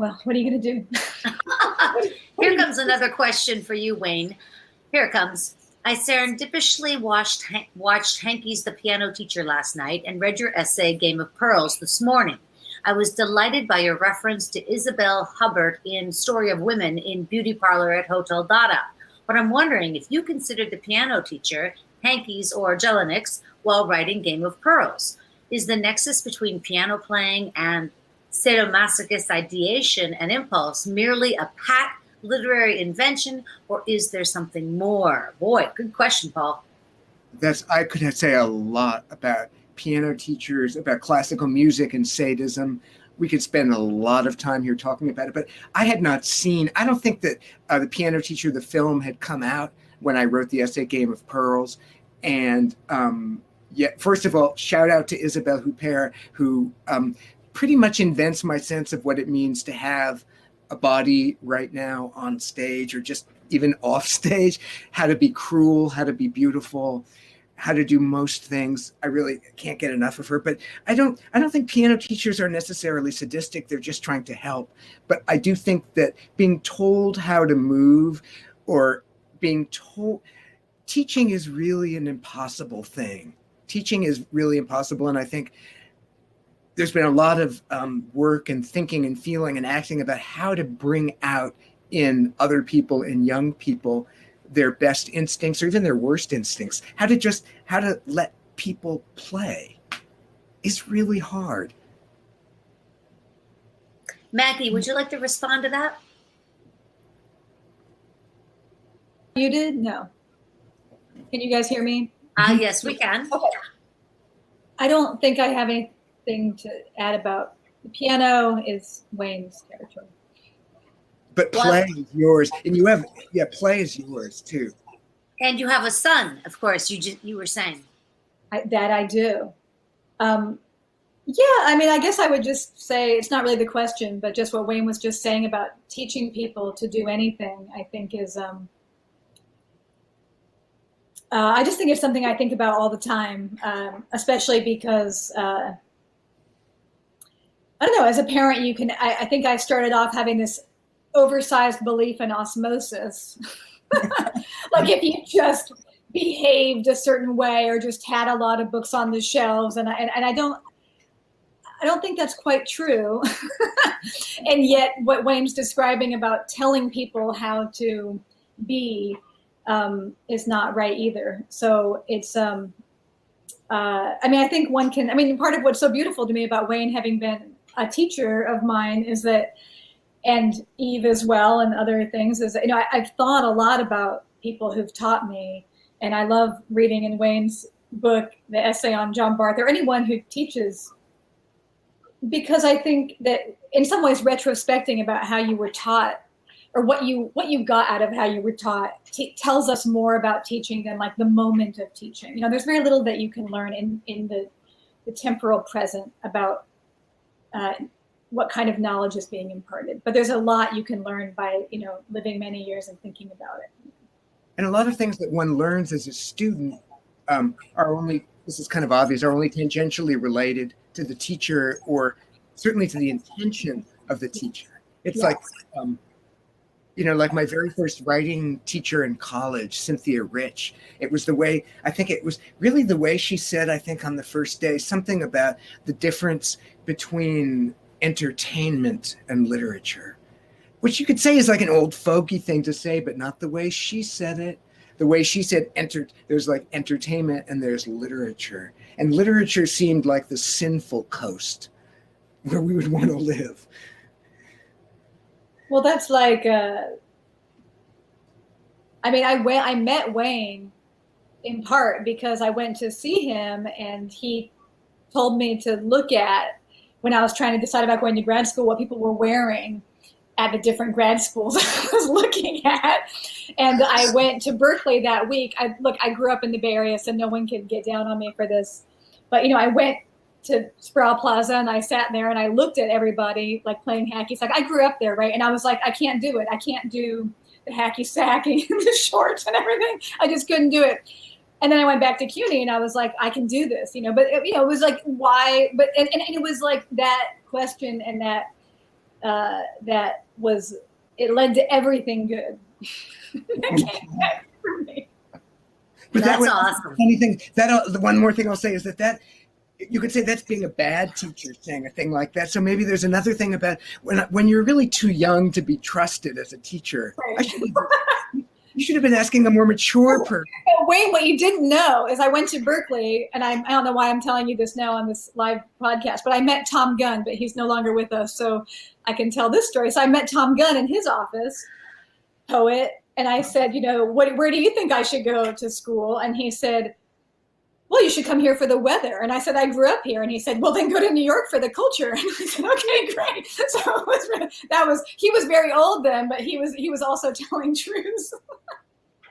Well, what are you going to do? Here comes another question for you, Wayne. Here it comes. I serendipitously watched Hanky's The Piano Teacher last night and read your essay, Game of Pearls, this morning. I was delighted by your reference to Isabel Hubbard in Story of Women in Beauty Parlor at Hotel Dada. But I'm wondering if you considered The Piano Teacher, Hanky's, or Jelinek while writing Game of Pearls. Is the nexus between piano playing and sadomasochist ideation and impulse merely a pat literary invention, or is there something more? Boy, good question, Paul. I could say a lot about piano teachers, about classical music and sadism. We could spend a lot of time here talking about it, but I had not seen, I don't think that The Piano Teacher, the film, had come out when I wrote the essay Game of Pearls. And first of all, shout out to Isabelle Huppert, who pretty much invents my sense of what it means to have a body right now on stage or just even off stage, how to be cruel, how to be beautiful, how to do most things. I really can't get enough of her, but I don't think piano teachers are necessarily sadistic. They're just trying to help. But I do think that being told how to move or being told, teaching is really an impossible thing. Teaching is really impossible. And I think there's been a lot of work and thinking and feeling and acting about how to bring out in other people, in young people, their best instincts or even their worst instincts. How to let people play is really hard. Maggie, would you like to respond to that? You did? No. Can you guys hear me? Yes, we can. Okay. I don't think I have anything to add about the piano. Is Wayne's territory. But play is yours, and play is yours too. And you have a son, of course. You were saying that I do. Yeah, I mean, I guess I would just say it's not really the question, but just what Wayne was just saying about teaching people to do anything. I think is. I just think it's something I think about all the time, especially because I don't know. As a parent, you can. I think I started off having this oversized belief in osmosis. Like if you just behaved a certain way or just had a lot of books on the shelves, and I don't think that's quite true. And yet what Wayne's describing about telling people how to be is not right either. So it's I mean, I think one can, I mean, part of what's so beautiful to me about Wayne having been a teacher of mine is that, and Eve as well, and other things, is that, I've thought a lot about people who've taught me, and I love reading in Wayne's book, the essay on John Barth, or anyone who teaches, because I think that in some ways retrospecting about how you were taught or what you got out of how you were taught tells us more about teaching than like the moment of teaching. There's very little that you can learn in the temporal present about what kind of knowledge is being imparted. But there's a lot you can learn by, living many years and thinking about it. And a lot of things that one learns as a student are only, this is kind of obvious, are only tangentially related to the teacher or certainly to the intention of the teacher. It's Yes. like, like my very first writing teacher in college, Cynthia Rich. It was the way, I think it was really the way she said, I think on the first day, something about the difference between entertainment and literature, which you could say is like an old fogey thing to say, but not the way she said it. The way she said, there's like entertainment and there's literature. And literature seemed like the sinful coast where we would want to live. Well, that's like, I met Wayne in part because I went to see him and he told me to look at, when I was trying to decide about going to grad school, what people were wearing at the different grad schools I was looking at. And I went to Berkeley that week. I grew up in the Bay Area, so no one could get down on me for this. But, I went to Sproul Plaza and I sat there and I looked at everybody like playing hacky sack. I grew up there, right? And I was like, I can't do it. I can't do the hacky sacking and the shorts and everything. I just couldn't do it. And then I went back to CUNY and I was like, I can do this, but it was like, why? But and it was like that question and it led to everything good. For me. But That's awesome. Anything that one more thing I'll say is that you could say that's being a bad teacher saying a thing like that. So maybe there's another thing about when you're really too young to be trusted as a teacher. Right. You should have been asking a more mature person. Wayne, what you didn't know is I went to Berkeley, and I don't know why I'm telling you this now on this live podcast, but I met Tom Gunn, but he's no longer with us, so I can tell this story. So I met Tom Gunn in his office, poet, and I said, where do you think I should go to school? And he said, well, you should come here for the weather. And I said, I grew up here. And he said, well, then go to New York for the culture. And I said, okay, great. So he was very old then, but he was also telling truths.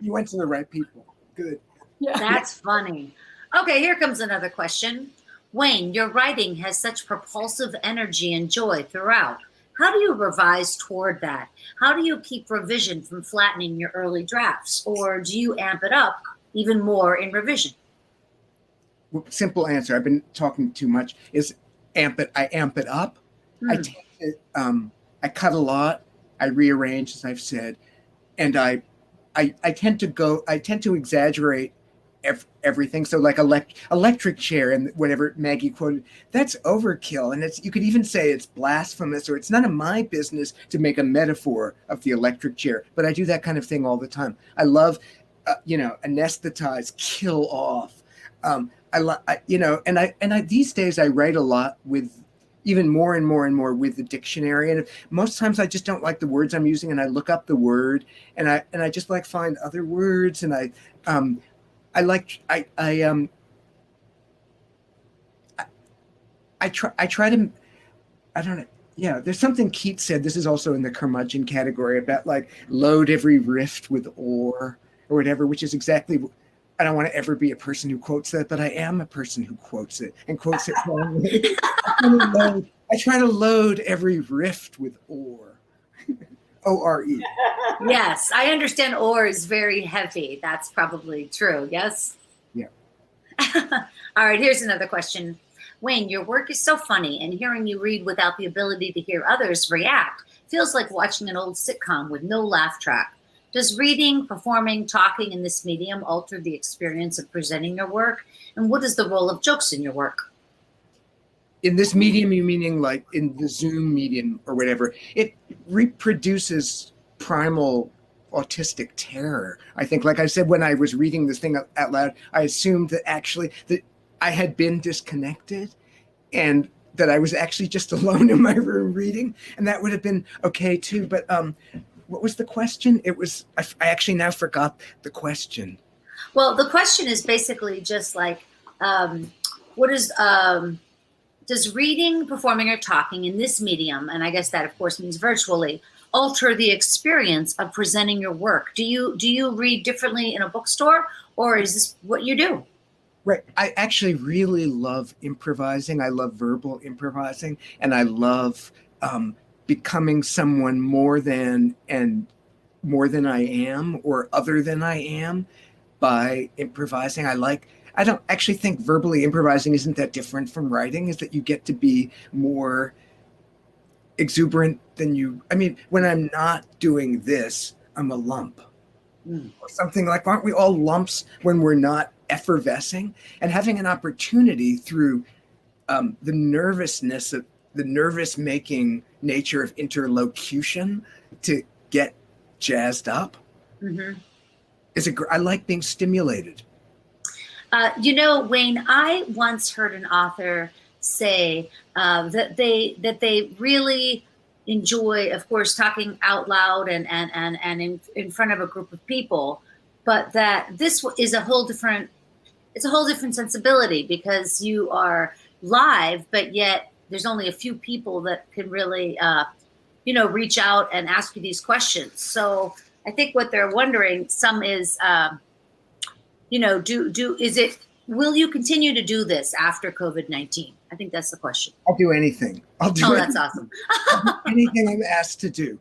You went to the right people. Good. Yeah. That's funny. Okay, here comes another question. Wayne, your writing has such propulsive energy and joy throughout. How do you revise toward that? How do you keep revision from flattening your early drafts? Or do you amp it up even more in revision? Simple answer. I've been talking too much. Is amp it. I amp it up. I cut a lot. I rearrange, as I've said, and I tend to exaggerate everything. So like electric chair and whatever Maggie quoted, that's overkill. And you could even say it's blasphemous, or it's none of my business to make a metaphor of the electric chair. But I do that kind of thing all the time. I love, anesthetize, kill off. These days I write a lot with even more and more and more with the dictionary. And most times I just don't like the words I'm using, and I look up the word and I just like find other words. And I try to, I don't know. Yeah, there's something Keats said. This is also in the curmudgeon category about like load every rift with ore or whatever, which is exactly. I don't want to ever be a person who quotes that, but I am a person who quotes it and quotes it wrongly. I try to load every rift with ore. O-R-E. Yes, I understand ore is very heavy. That's probably true, yes? Yeah. All right, here's another question. Wayne, your work is so funny, and hearing you read without the ability to hear others react feels like watching an old sitcom with no laugh track. Does reading, performing, talking in this medium alter the experience of presenting your work? And what is the role of jokes in your work? In this medium, you meaning like in the Zoom medium or whatever, it reproduces primal autistic terror. I think, like I said, when I was reading this thing out loud, I assumed that actually that I had been disconnected and that I was actually just alone in my room reading. And that would have been okay too. But what was the question? It was, I actually now forgot the question. Well, the question is basically just like, does reading, performing, or talking in this medium, and I guess that of course means virtually, alter the experience of presenting your work? Do you read differently in a bookstore, or is this what you do? Right. I actually really love improvising. I love verbal improvising, and I love becoming someone more than I am or other than I am by improvising. I don't actually think verbally improvising isn't that different from writing, is that you get to be more exuberant than you. I mean, when I'm not doing this, I'm a lump. Or something like, aren't we all lumps when we're not effervescing? And having an opportunity through the nervousness of the nervous making nature of interlocution to get jazzed up I like being stimulated. Wayne, I once heard an author say that they really enjoy, of course, talking out loud and in front of a group of people, but that this is a whole different sensibility because you are live, but yet there's only a few people that can really, reach out and ask you these questions. So I think what they're wondering, some is, will you continue to do this after COVID-19? I think that's the question. I'll do anything. That's awesome. Anything I'm asked to do.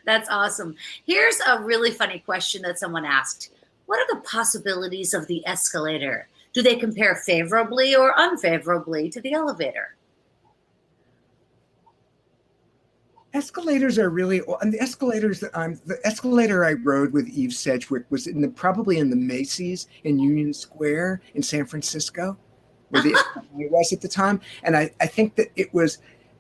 That's awesome. Here's a really funny question that someone asked. What are the possibilities of the escalator? Do they compare favorably or unfavorably to the elevator? Escalators are really, and the escalator I rode with Eve Sedgwick was probably in the Macy's in Union Square in San Francisco, where the escalator was at the time. And I think that it was,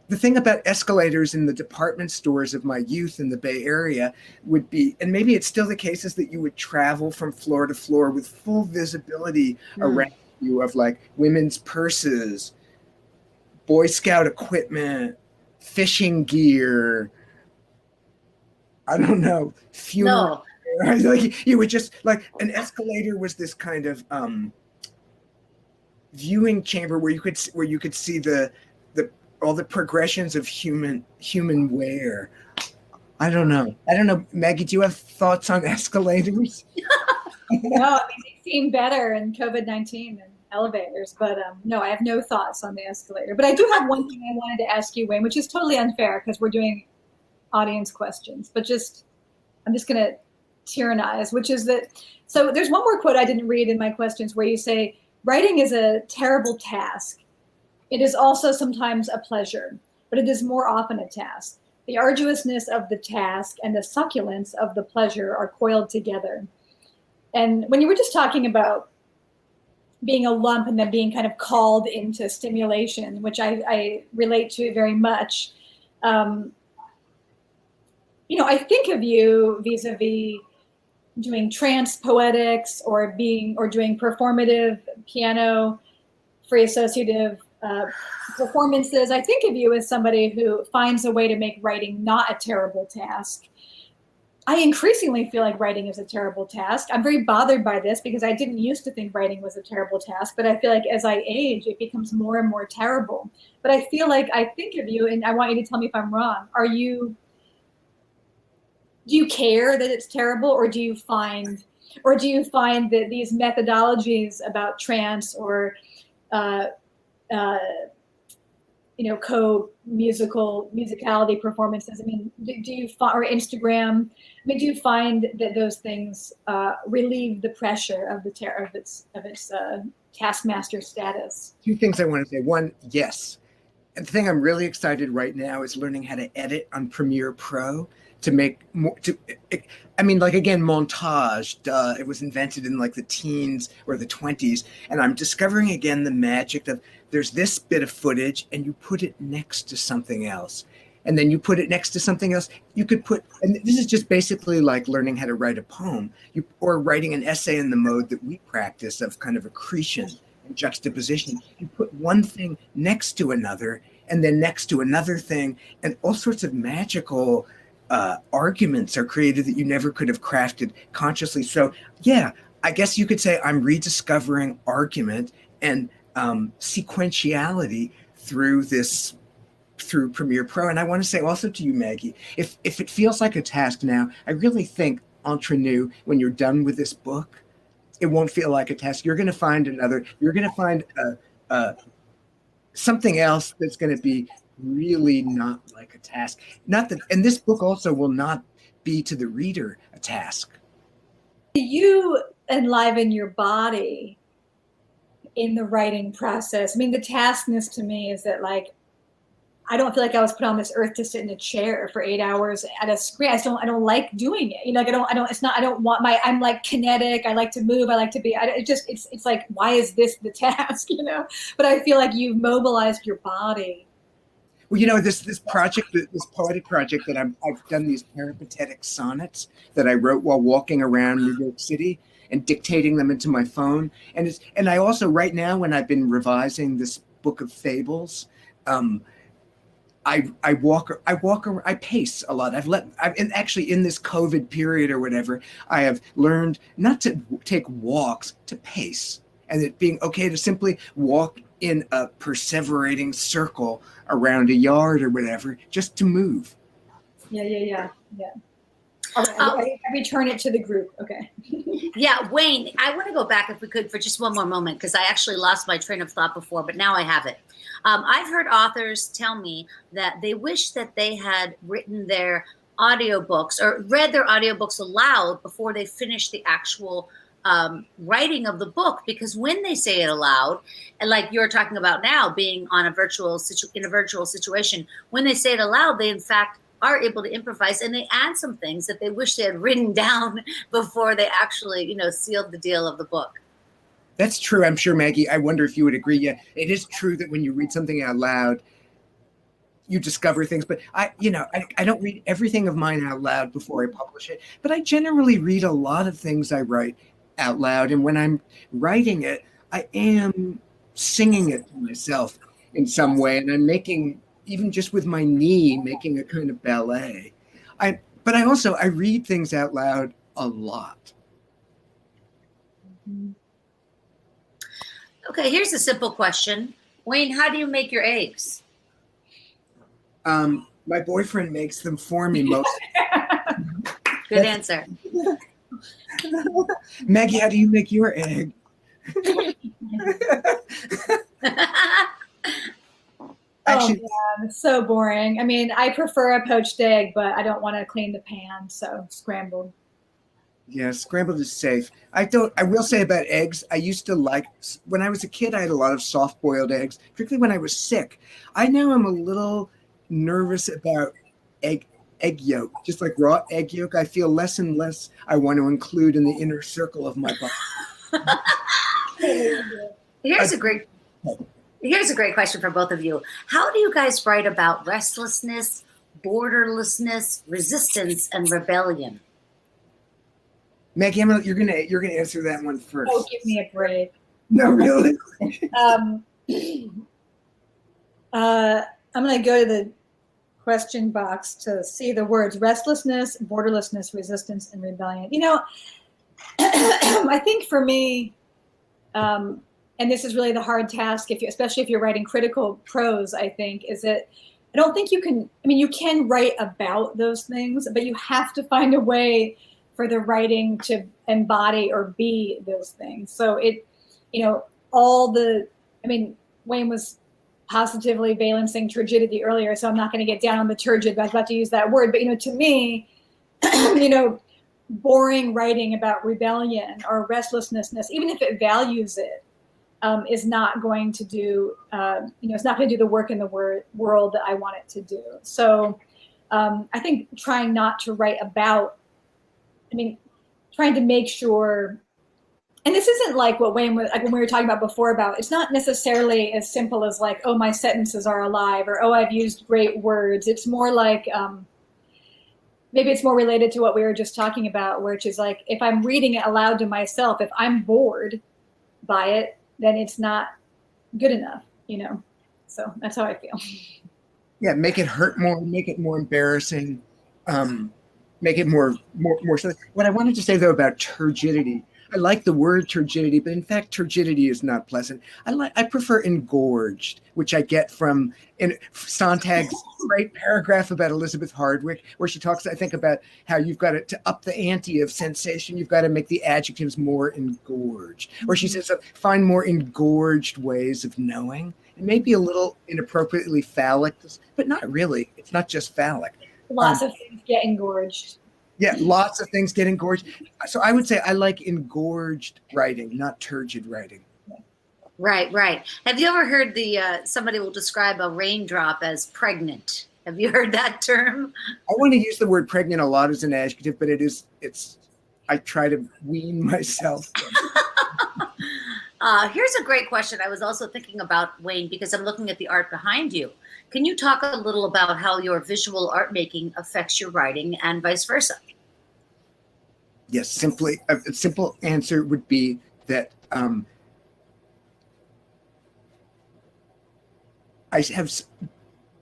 the thing about escalators in the department stores of my youth in the Bay Area would be, and maybe it's still the case, is that you would travel from floor to floor with full visibility around you of like women's purses, Boy Scout equipment, fishing gear, I don't know, funeral. No. Like you would just, like, an escalator was this kind of viewing chamber where you could see the all the progressions of human wear. I don't know, Maggie, do you have thoughts on escalators? No, they seem better in COVID-19 than elevators, but no, I have no thoughts on the escalator. But I do have one thing I wanted to ask you, Wayne, which is totally unfair because we're doing audience questions, but I'm just going to tyrannize, which is that, so there's one more quote I didn't read in my questions where you say, writing is a terrible task. It is also sometimes a pleasure, but it is more often a task. The arduousness of the task and the succulence of the pleasure are coiled together. And when you were just talking about being a lump and then being kind of called into stimulation, which I relate to very much. I think of you vis-a-vis doing trance poetics or doing performative piano, free associative performances. I think of you as somebody who finds a way to make writing not a terrible task. I increasingly feel like writing is a terrible task. I'm very bothered by this because I didn't used to think writing was a terrible task, but I feel like as I age, it becomes more and more terrible. But I feel like I think of you, and I want you to tell me if I'm wrong. Do you care that it's terrible, or do you find that these methodologies about trance or musicality performances, do you find, or Instagram, do you find that those things relieve the pressure of its taskmaster status? Two things I want to say. One, yes. And the thing I'm really excited right now is learning how to edit on Premiere Pro to make more, montage, it was invented in like the teens or the 20s. And I'm discovering again the magic of, there's this bit of footage and you put it next to something else. And then you put it next to something else. And this is just basically like learning how to write a poem, or writing an essay in the mode that we practice of kind of accretion and juxtaposition. You put one thing next to another and then next to another thing, and all sorts of magical arguments are created that you never could have crafted consciously. So yeah, I guess you could say I'm rediscovering argument and sequentiality through Premiere Pro. And I want to say also to you, Maggie, if it feels like a task now, I really think, entre nous, when you're done with this book, it won't feel like a task. You're going to find something else that's going to be really not like a task. Not that, and this book also will not be to the reader a task. You enliven your body in the writing process. The taskness to me is that, like, I don't feel like I was put on this earth to sit in a chair for 8 hours at a screen. I don't like doing it. Like I don't want I'm like kinetic. I like to move. I like to be, it's like, why is this the task, But I feel like you've mobilized your body. Well, this project, this poetic project that I've done these peripatetic sonnets that I wrote while walking around New York City and dictating them into my phone. And I also, right now, when I've been revising this book of fables, I pace a lot. And actually in this COVID period or whatever, I have learned not to take walks, to pace, and it being okay to simply walk in a perseverating circle around a yard or whatever, just to move. Yeah. Okay, I return it to the group. Okay. Yeah, Wayne, I want to go back if we could for just one more moment, because I actually lost my train of thought before, but now I have it. I've heard authors tell me that they wish that they had written their audiobooks or read their audiobooks aloud before they finished the actual writing of the book, because when they say it aloud, and like you're talking about now, being on a virtual situation, when they say it aloud, they in fact are able to improvise, and they add some things that they wish they had written down before they actually, sealed the deal of the book. That's true. I'm sure, Maggie, I wonder if you would agree. Yeah, it is true that when you read something out loud, you discover things, but I don't read everything of mine out loud before I publish it, but I generally read a lot of things I write out loud. And when I'm writing it, I am singing it to myself in some way. And I'm making, even just with my knee, making a kind of ballet. But I read things out loud a lot. Okay, here's a simple question. Wayne, how do you make your eggs? My boyfriend makes them for me most. Good answer. Maggie, how do you make your egg? Actually, man, it's so boring. I mean, I prefer a poached egg, but I don't want to clean the pan, so scrambled. Yeah, scrambled is safe. I will say about eggs, I used to like, when I was a kid, I had a lot of soft-boiled eggs, particularly when I was sick. I now am a little nervous about egg yolk, just like raw egg yolk. I feel less and less I want to include in the inner circle of my body. Here's a great question for both of you. How do you guys write about restlessness, borderlessness, resistance, and rebellion? Maggie, you're gonna answer that one first. Oh, give me a break. No, really. I'm gonna go to the question box to see the words restlessness, borderlessness, resistance, and rebellion. I think for me, and this is really the hard task, especially if you're writing critical prose, I think, is that I don't think you can write about those things, but you have to find a way for the writing to embody or be those things. So Wayne was positively valencing turgidity earlier, so I'm not going to get down on the turgid, but I was about to use that word. But, to me, boring writing about rebellion or restlessness, even if it values it, is not going to do, it's not going to do the work in the world that I want it to do. So I think trying not to write about, trying to make sure, and this isn't like what Wayne was, like when we were talking about before about, it's not necessarily as simple as like, oh, my sentences are alive, or, oh, I've used great words. It's more like, maybe it's more related to what we were just talking about, which is like, if I'm reading it aloud to myself, if I'm bored by it, then it's not good enough, So that's how I feel. Yeah, make it hurt more, make it more embarrassing, make it more. What I wanted to say though about turgidity, I like the word turgidity, but in fact, turgidity is not pleasant. I prefer engorged, which I get from Sontag's great paragraph about Elizabeth Hardwick, where she talks, I think, about how you've got to up the ante of sensation. You've got to make the adjectives more engorged. Or she says, find more engorged ways of knowing. It may be a little inappropriately phallic, but not really. It's not just phallic. Lots of things get engorged. Yeah, lots of things get engorged. So I would say I like engorged writing, not turgid writing. Right, right. Have you ever heard somebody will describe a raindrop as pregnant? Have you heard that term? I want to use the word pregnant a lot as an adjective, but I try to wean myself. Here's a great question. I was also thinking about, Wayne, because I'm looking at the art behind you. Can you talk a little about how your visual art making affects your writing and vice versa? Yes, a simple answer would be that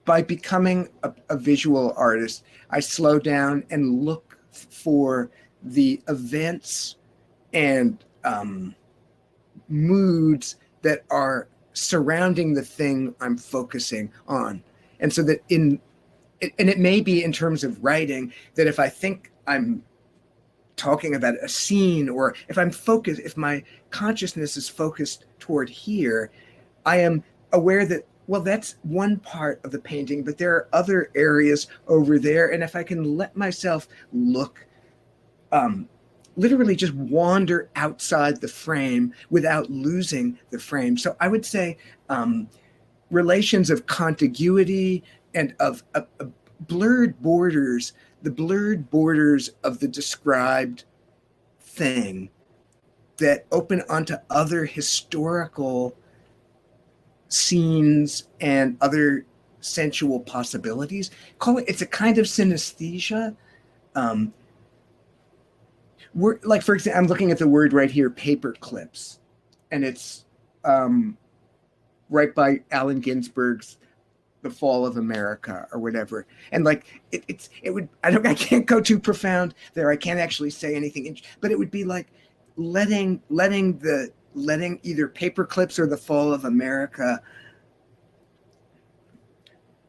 by becoming a visual artist, I slow down and look for the events and moods that are surrounding the thing I'm focusing on. And so that and it may be in terms of writing that if I think I'm talking about a scene, or if my consciousness is focused toward here, I am aware that, well, that's one part of the painting, but there are other areas over there. And if I can let myself look, literally just wander outside the frame without losing the frame. So I would say relations of contiguity and of blurred borders, the blurred borders of the described thing that open onto other historical scenes and other sensual possibilities. It's a kind of synesthesia. Like, for example, I'm looking at the word right here, paper clips, and it's right by Allen Ginsberg's The Fall of America or whatever. And like, I can't go too profound there. I can't actually say anything, but it would be like letting either paper clips or The Fall of America,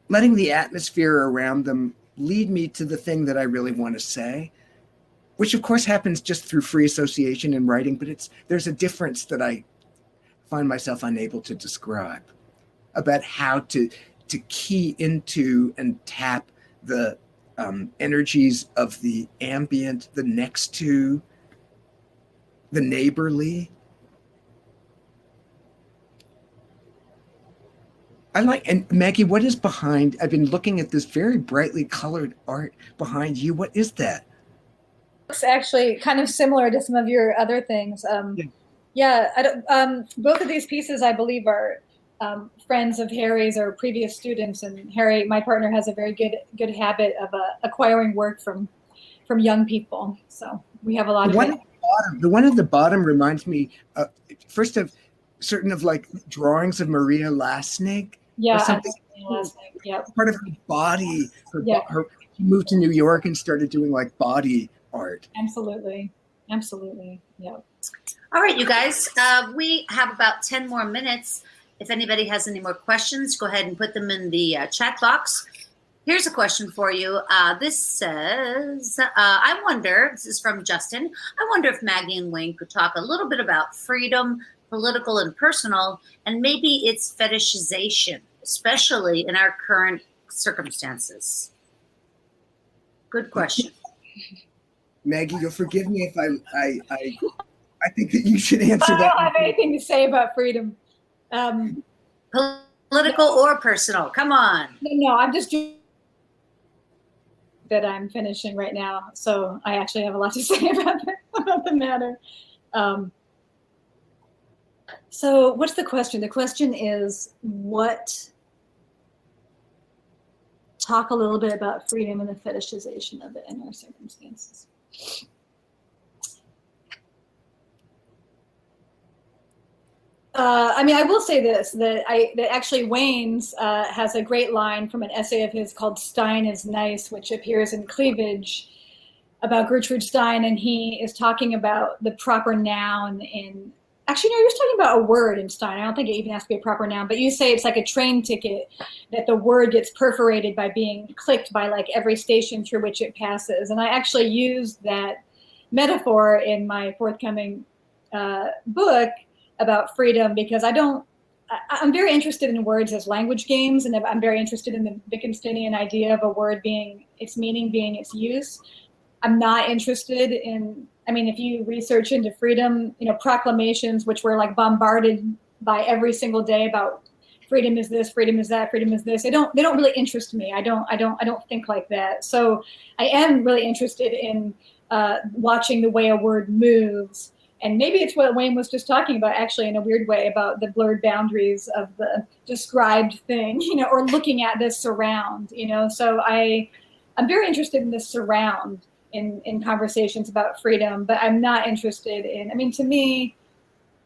letting the atmosphere around them lead me to the thing that I really want to say, which of course happens just through free association in writing, but there's a difference that I find myself unable to describe about how to key into and tap the energies of the ambient, the next to, the neighborly. And Maggie, what is behind? I've been looking at this very brightly colored art behind you. What is that? It's actually kind of similar to some of your other things. Both of these pieces, I believe, are friends of Harry's or previous students. And Harry, my partner, has a very good habit of acquiring work from young people. So we have a lot of it. The one at the bottom reminds me first of certain of like drawings of Maria Lasnik. Yeah, something. Yeah. Part of her body. She moved to New York and started doing like body art. Absolutely. Yeah. All right, you guys, we have about 10 more minutes. If anybody has any more questions, go ahead and put them in the chat box. Here's a question for you. This says, I wonder, this is from Justin, I wonder if Maggie and Wayne could talk a little bit about freedom, political and personal, and maybe its fetishization, especially in our current circumstances. Good question. Maggie, you'll forgive me if I think that you should answer that. I don't have anything to say about freedom. Political or personal? Come on. No, I'm just that I'm finishing right now, so I actually have a lot to say about the matter. So what's the question? The question is talk a little bit about freedom and the fetishization of it in our circumstances. I will say this, that actually Wayne's has a great line from an essay of his called Stein is Nice, which appears in Cleavage, about Gertrude Stein, and he is talking about the proper noun in, actually, no, you're just talking about a word in Stein. I don't think it even has to be a proper noun, but you say it's like a train ticket, that the word gets perforated by being clicked by like every station through which it passes. And I actually used that metaphor in my forthcoming book about freedom, because I'm very interested in words as language games, and I'm very interested in the Wittgensteinian idea of a word being its meaning, being its use. I'm not interested in, if you research into freedom, proclamations which were like bombarded by every single day about freedom is this, freedom is that, freedom is this. They don't really interest me. I don't think like that. So I am really interested in watching the way a word moves. And maybe it's what Wayne was just talking about, actually, in a weird way, about the blurred boundaries of the described thing, or looking at this surround, So I'm very interested in this surround in conversations about freedom, but I'm not interested in, to me,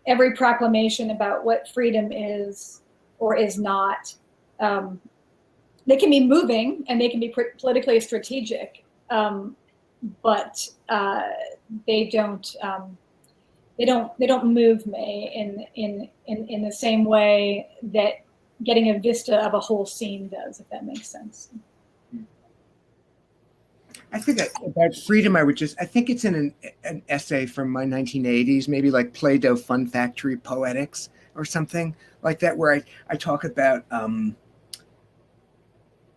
every proclamation about what freedom is or is not, they can be moving and they can be politically strategic, but they don't move me in the same way that getting a vista of a whole scene does, if that makes sense. I think about freedom, I think it's in an essay from my 1980s, maybe like Play-Doh Fun Factory Poetics or something like that, where I talk about,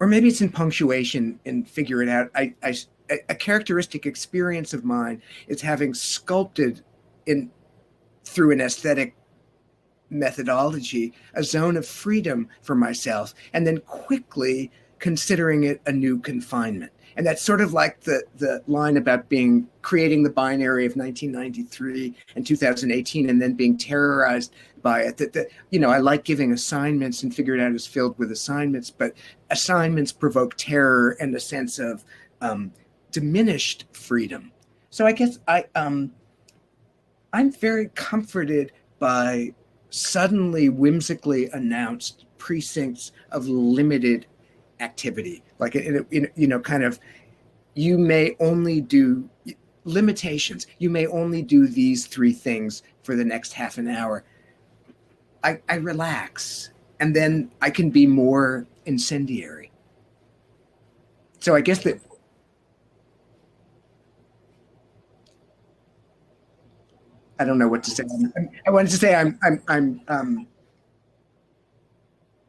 or maybe it's in Punctuation and Figure It Out. A characteristic experience of mine is having sculpted through an aesthetic methodology a zone of freedom for myself, and then quickly considering it a new confinement. And that's sort of like the line about creating the binary of 1993 and 2018 and then being terrorized by it. I like giving assignments, and Figure It Out is filled with assignments, but assignments provoke terror and a sense of diminished freedom. So I guess I'm very comforted by suddenly whimsically announced precincts of limited activity, like kind of, you may only do limitations. You may only do these 3 things for the next half an hour. I relax, and then I can be more incendiary. So I guess that I don't know what to say. I wanted to say I'm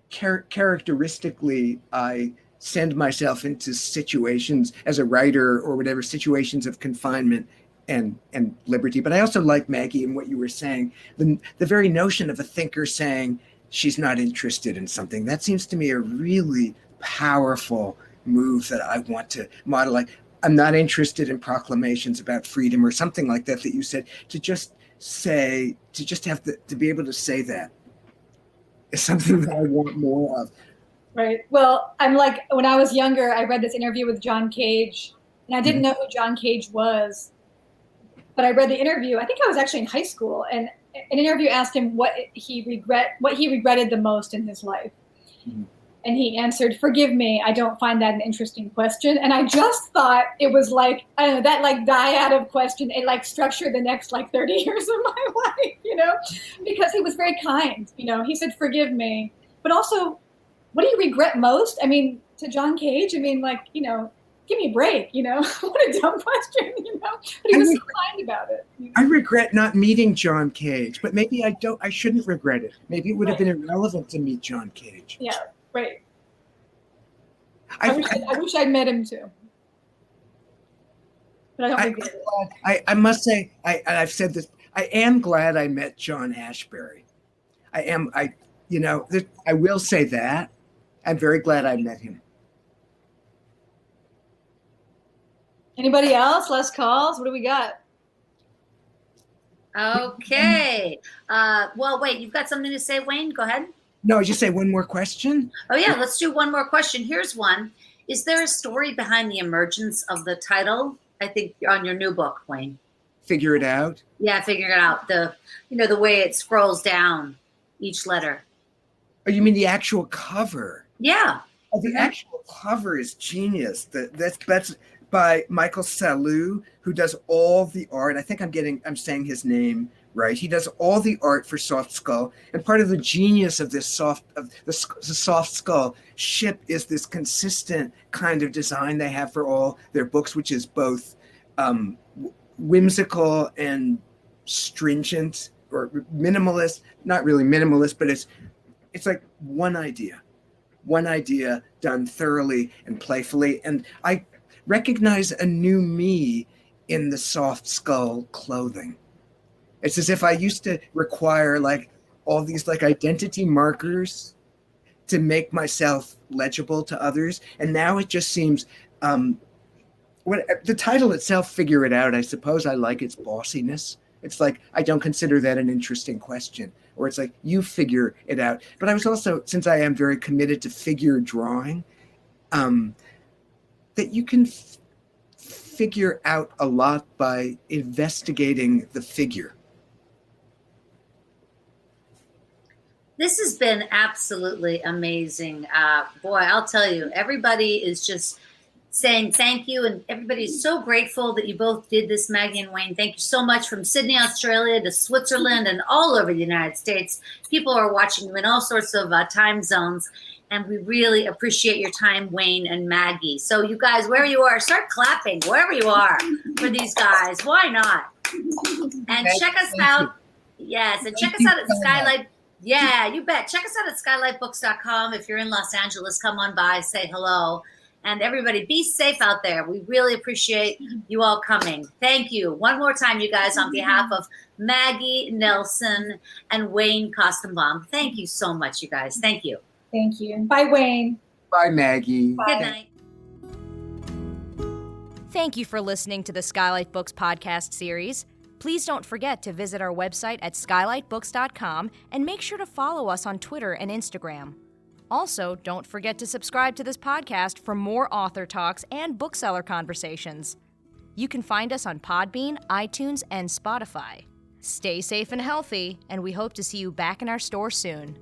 characteristically, I send myself into situations as a writer or whatever, situations of confinement and liberty. But I also like, Maggie, in what you were saying, the very notion of a thinker saying she's not interested in something. That seems to me a really powerful move that I want to model. Like, I'm not interested in proclamations about freedom or something like that you said. To just have to be able to say that is something that I want more of. Right. Well, I'm like, when I was younger, I read this interview with John Cage, and I didn't know who John Cage was, but I read the interview. I think I was actually in high school, and an interview asked him what he regretted the most in his life. Mm-hmm. And he answered, "Forgive me, I don't find that an interesting question." And I just thought it was like, I don't know, that like dyadic question, it like structured the next like 30 years of my life, because he was very kind. He said, "Forgive me," but also, what do you regret most? To John Cage, give me a break, what a dumb question, but he was so kind about it. I regret not meeting John Cage, but maybe I shouldn't regret it. Maybe it would have been irrelevant to meet John Cage. Yeah. Right. I wish I'd met him too. But I don't regret it. I must say, I've said this, I am glad I met John Ashbery. I will say that. I'm very glad I met him. Anybody else? Last calls? What do we got? Okay. Well, wait, you've got something to say, Wayne? Go ahead. No, just say one more question. Oh, yeah, let's do one more question. Here's one. Is there a story behind the emergence of the title? I think on your new book, Wayne. Figure It Out? Yeah, Figure It Out. The way it scrolls down each letter. Oh, you mean the actual cover? Yeah. Oh, the actual cover is genius. That's by Michael Salou, who does all the art. I think I'm saying his name right. He does all the art for Soft Skull, and part of the genius of the Soft Skull ship is this consistent kind of design they have for all their books, which is both whimsical and stringent, or minimalist. Not really minimalist, but it's like one idea done thoroughly and playfully, and I recognize a new me in the Soft Skull clothing. It's as if I used to require like all these like identity markers to make myself legible to others. And now it just seems, the title itself, Figure It Out, I suppose I like its bossiness. It's like, I don't consider that an interesting question. Or it's like, you figure it out. But I was also, since I am very committed to figure drawing, that you can figure out a lot by investigating the figure. This has been absolutely amazing. Boy, I'll tell you, everybody is just saying thank you, and everybody's so grateful that you both did this, Maggie and Wayne. Thank you so much, from Sydney, Australia to Switzerland and all over the United States. People are watching you in all sorts of time zones, and we really appreciate your time, Wayne and Maggie. So you guys, wherever you are, start clapping wherever you are for these guys. Why not? And check us out. Yes, and check us out at Skylight. Yeah, you bet. Check us out at skylightbooks.com. If you're in Los Angeles, come on by, say hello. And everybody, be safe out there. We really appreciate you all coming. Thank you. One more time, you guys, on behalf of Maggie Nelson and Wayne Koestenbaum. Thank you so much, you guys. Thank you. Thank you. Bye, Wayne. Bye, Maggie. Bye. Good night. Thank you for listening to the Skylight Books podcast series. Please don't forget to visit our website at skylightbooks.com and make sure to follow us on Twitter and Instagram. Also, don't forget to subscribe to this podcast for more author talks and bookseller conversations. You can find us on Podbean, iTunes, and Spotify. Stay safe and healthy, and we hope to see you back in our store soon.